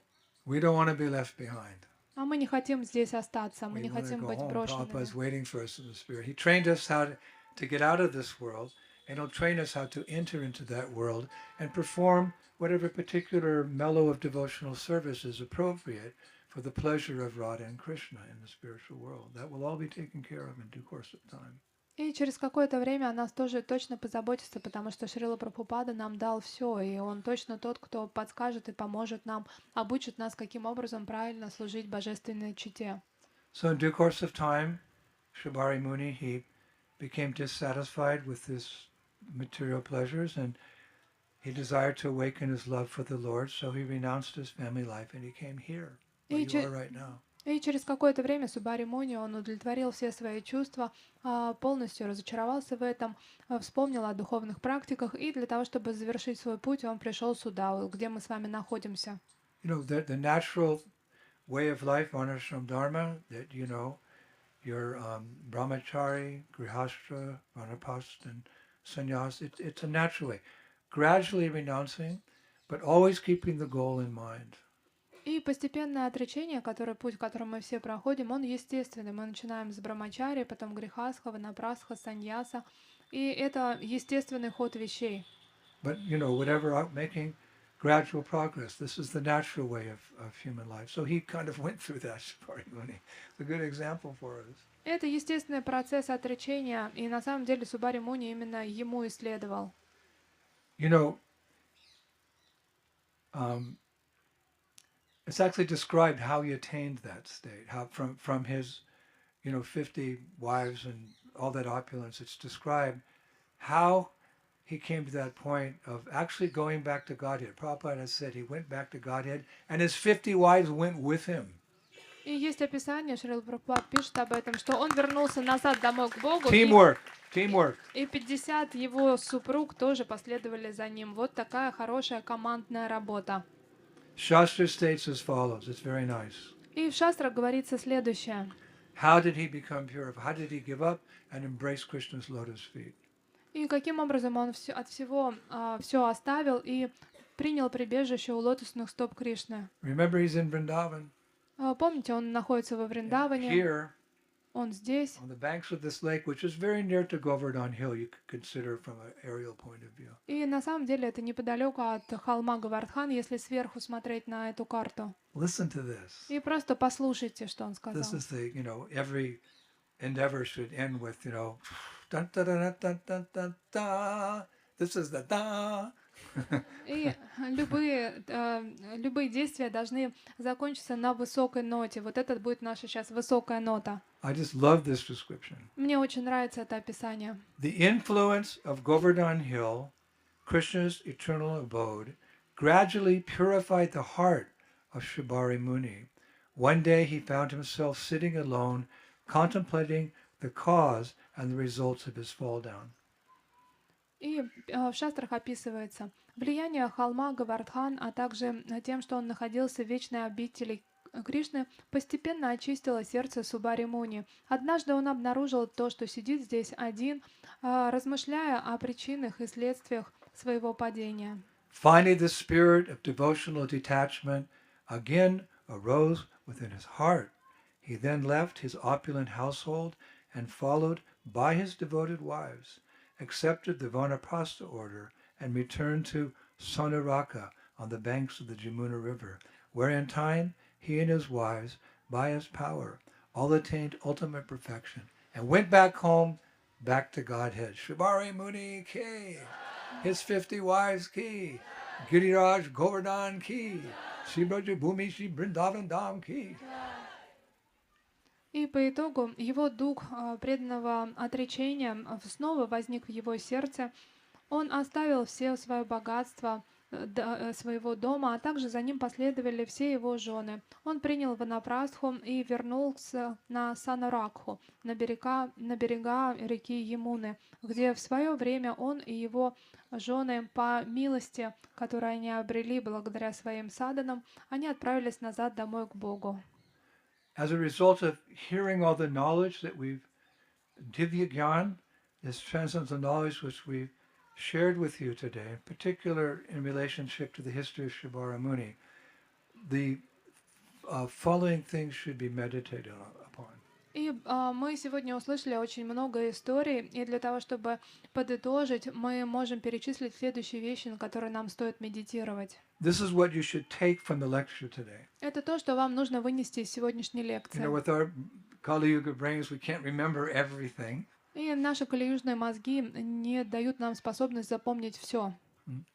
We don't want to be left behind. А мы не хотим здесь остаться, мы We не want to хотим go быть home. брошенными. Prabhupada is waiting for us in the spirit. He trained us how to get out of this world, and he'll train us how to enter into that world and perform whatever particular mellow of devotional service is appropriate for the pleasure of Radha and Krishna in the spiritual world. That will all be taken care of in due course of time. И через какое-то время о нас тоже точно позаботится, потому что Шрила Прабхупада нам дал все, и он точно тот, кто подскажет и поможет нам, обучит нас, каким образом правильно служить божественной чите. So in due course of time, Shibari Muni, he became dissatisfied with his material pleasures, and he desired to awaken his love for the Lord, so he renounced his family life and he came here, where you are right now. И через какое-то время Субари Муни, он удовлетворил все свои чувства, полностью разочаровался в этом, вспомнил о духовных практиках, и для того, чтобы завершить свой путь, он пришел сюда, где мы с вами находимся. You know, the natural way of life, Varnashram Dharma, that, you know, your brahmachari, grihastra, vanapast, and sannyas, it's a natural way. Gradually renouncing, but always keeping the goal in mind. И постепенное отречение, путь, которым мы все проходим, он естественный. Мы начинаем с брамачари, потом грихасха, ванапрасха, саньяса. И это естественный ход вещей. But, you know, whatever, making gradual progress. This is the natural way of human life. So he kind of went through that, Shibari Muni. It's a good example for us. Это естественный процесс отречения, и на самом деле Субари Муни именно ему исследовал. You know, um, it's actually described how he attained that state. How from his 50 wives and all that opulence. It's described how he came to that point of actually going back to Godhead. Prabhupada has said he went back to Godhead, and his 50 wives went with him. И есть описание, Шрила Прабхупад пишет об этом, что он вернулся назад домой к Богу, Teamwork, teamwork. и 50 его супруг тоже последовали за ним. Вот такая хорошая командная работа. Shastra states as follows. It's very nice. И в шастрах говорится следующее. How did he become pure? How did he give up and embrace Krishna's lotus feet? И каким образом он от всего все оставил и принял прибежище у лотосных стоп Кришны. Remember, he's in Vrindavan. Помните, он находится во Вриндаване, Here, он здесь. on the banks of this lake, which is very near to Govardhan Hill, you could consider from an aerial point of view. И на самом деле это неподалеку от холма Гавардхан, если сверху смотреть на эту карту. Listen to this. И просто послушайте, что он This сказал. is the, every endeavor should end with, dun, da, da, da, da, da, da. This is the da. И любые действия должны закончиться на высокой ноте. Вот это будет наша сейчас высокая нота. I just love this description. Мне очень нравится это описание. The influence of Govardhan Hill, Krishna's eternal abode, gradually purified the heart of Shibari Muni. One day he found himself sitting alone, contemplating the cause and the results of his fall down. И в шастрах описывается влияние холма Гавардхан, а также тем, что он находился в вечной обители Кришны, постепенно очистило сердце Субари Муни. Однажды он обнаружил то, что сидит здесь один, размышляя о причинах и следствиях своего падения. Finally, the spirit of devotional detachment again arose within his heart. He then left his opulent household and, followed by his devoted wives, accepted the Vanaprastha order and returned to Sonaraka on the banks of the Jamuna River, where in time he and his wives, by his power, all attained ultimate perfection and went back home, back to Godhead. Shibari Muni ki, his 50 wives ki, Giriraj Govardhan ki, Shibraja Bhumi Shri Vrindavan Dham ki. И по итогу его дух преданного отречения снова возник в его сердце. Он оставил все свое богатство своего дома, а также за ним последовали все его жены. Он принял Ванапрастху и вернулся на Санаракху, на берега реки Ямуны, где в свое время он и его жены, по милости, которую они обрели благодаря своим саданам, они отправились назад домой к Богу. As a result of hearing all the knowledge that we've, Divya Gyan, this transcendental knowledge which we've shared with you today, in particular in relationship to the history of Shibara Muni, the following things should be meditated upon. И мы сегодня услышали очень много историй, и для того, чтобы подытожить, мы можем перечислить следующие вещи, на которые нам стоит медитировать. This is what you should take from the lecture today. Это то, что вам нужно вынести из сегодняшней лекции. With our Kali Yuga brains, we can't remember everything. И наши калиюжные мозги не дают нам способность запомнить все.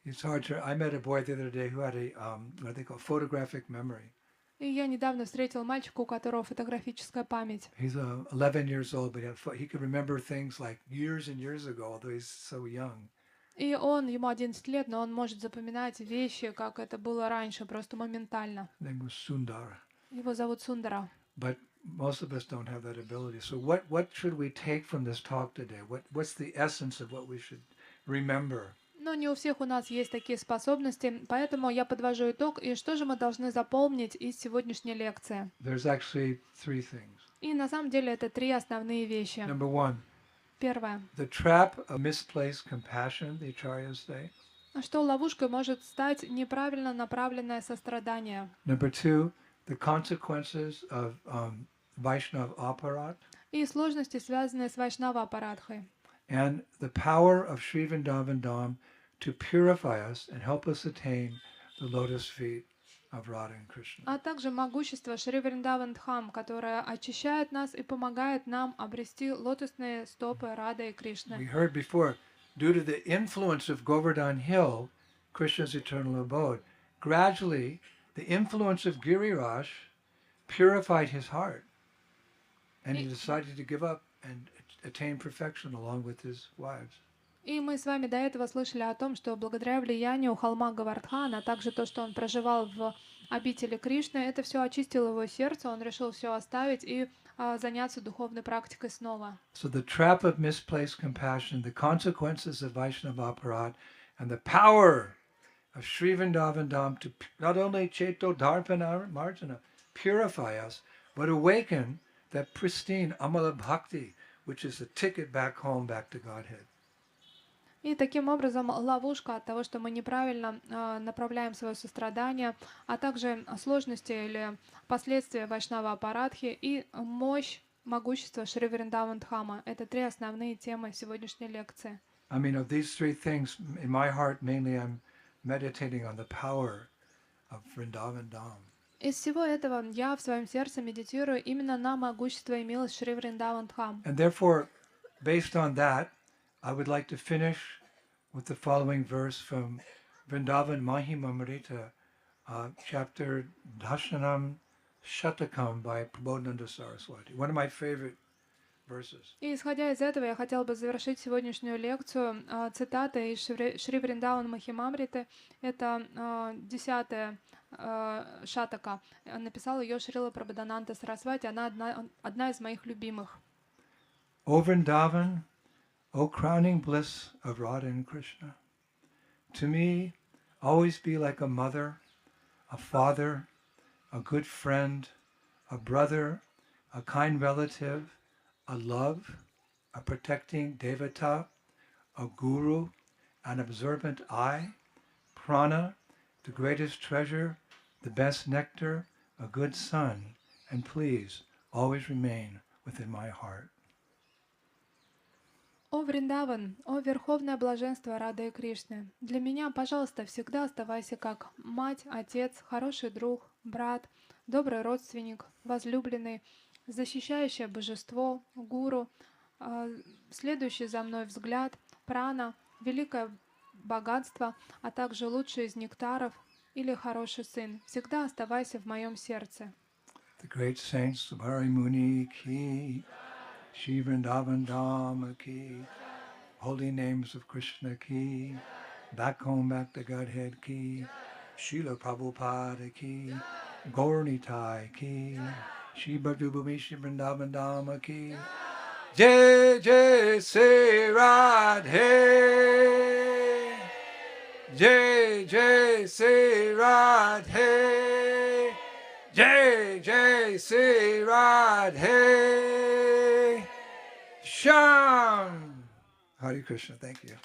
It's hard to. I met a boy the other day who had a what they call photographic memory. И я недавно встретил мальчика, у которого фотографическая память. He's 11 years old, but he could remember things like years and years ago, although he's so young. И ему 11 лет, но он может запоминать вещи, как это было раньше, просто моментально. His name was Sundar. Его зовут Сундара. But most of us don't have that ability. So what should we take from this talk today? What's the essence of what we should remember? Но не у всех у нас есть такие способности, поэтому я подвожу итог, и что же мы должны запомнить из сегодняшней лекции. There's actually three things. И на самом деле это три основные вещи. Number one, Первое. the trap of misplaced compassion, the acharyas say. Что ловушкой может стать неправильно направленное сострадание. Number two, the consequences of Vaishnav aparat. И сложности, связанные с Вайшнава-апарадхой. And the power of Sri Vrindavan Dham to purify us and help us attain the lotus feet of Radha and Krishna. А также могущество Шри Вриндаван Дхам, которое очищает нас и помогает нам обрести лотосные стопы Рады и Кришны. We heard before, due to the influence of Govardhan Hill, Krishna's eternal abode, gradually the influence of Giriraj purified his heart, and he decided to give up and attain perfection along with his wives. И мы с вами до этого слышали о том, что благодаря влиянию холма Гавардхана, а также то, что он проживал в обители Кришны, это все очистило его сердце, он решил все оставить и заняться духовной практикой снова. So the trap of misplaced compassion, the consequences of Vaishnava aparat, and the power of Sri Vrindavan Dham to not only Cheto Dharpana Marjana, purify us, but awaken that pristine Amala Bhakti, which is the ticket back home, back to Godhead. И таким образом ловушка от того, что мы неправильно направляем свое сострадание, а также сложности или последствия Вайшнава Апарадхи и мощь, могущество Шри Вриндаван Дхама. Это три основные темы сегодняшней лекции. I mean, of these three things, in my heart, mainly I'm meditating on the power of Vrindavan Dham. Из всего этого я в своем сердце медитирую именно на могущество и милость Шри Вриндаван Дхам. And therefore, based on that, I would like to finish with the following verse from Vrindavan Mahimamrita, chapter Dashanam Shatakam by Prabodhananda Saraswati. One of my favorite verses. И исходя из этого, я хотела бы завершить сегодняшнюю лекцию цитатой из Шри Вриндаван Махимамриты. Это 10-я шатака. Написал ее Шрила Прабодхананда Сарасвати. Она одна из моих любимых. O Vrindavan, O crowning bliss of Radha and Krishna, to me always be like a mother, a father, a good friend, a brother, a kind relative, a love, a protecting devata, a guru, an observant eye, prana, the greatest treasure, the best nectar, a good son, and please always remain within my heart. О Вриндаван, о Верховное Блаженство Рады и Кришны, для меня, пожалуйста, всегда оставайся как мать, отец, хороший друг, брат, добрый родственник, возлюбленный, защищающее божество, гуру, следующий за мной взгляд, прана, великое богатство, а также лучший из нектаров или хороший сын. Всегда оставайся в моем сердце. The great saints, Subhari Muni ki, Shri Vrindavan Dham ki, holy names of Krishna ki, back home, back to Godhead ki, Srila Prabhupada ki, Gauranitai ki, Shri Bhadubhumi Shri Vrindavan Dham ki, Jai Jai Sri Radhe, Jai Jai Sri Radhe, Jai Jai Sri Radhe, Sham. Hare Krishna, thank you.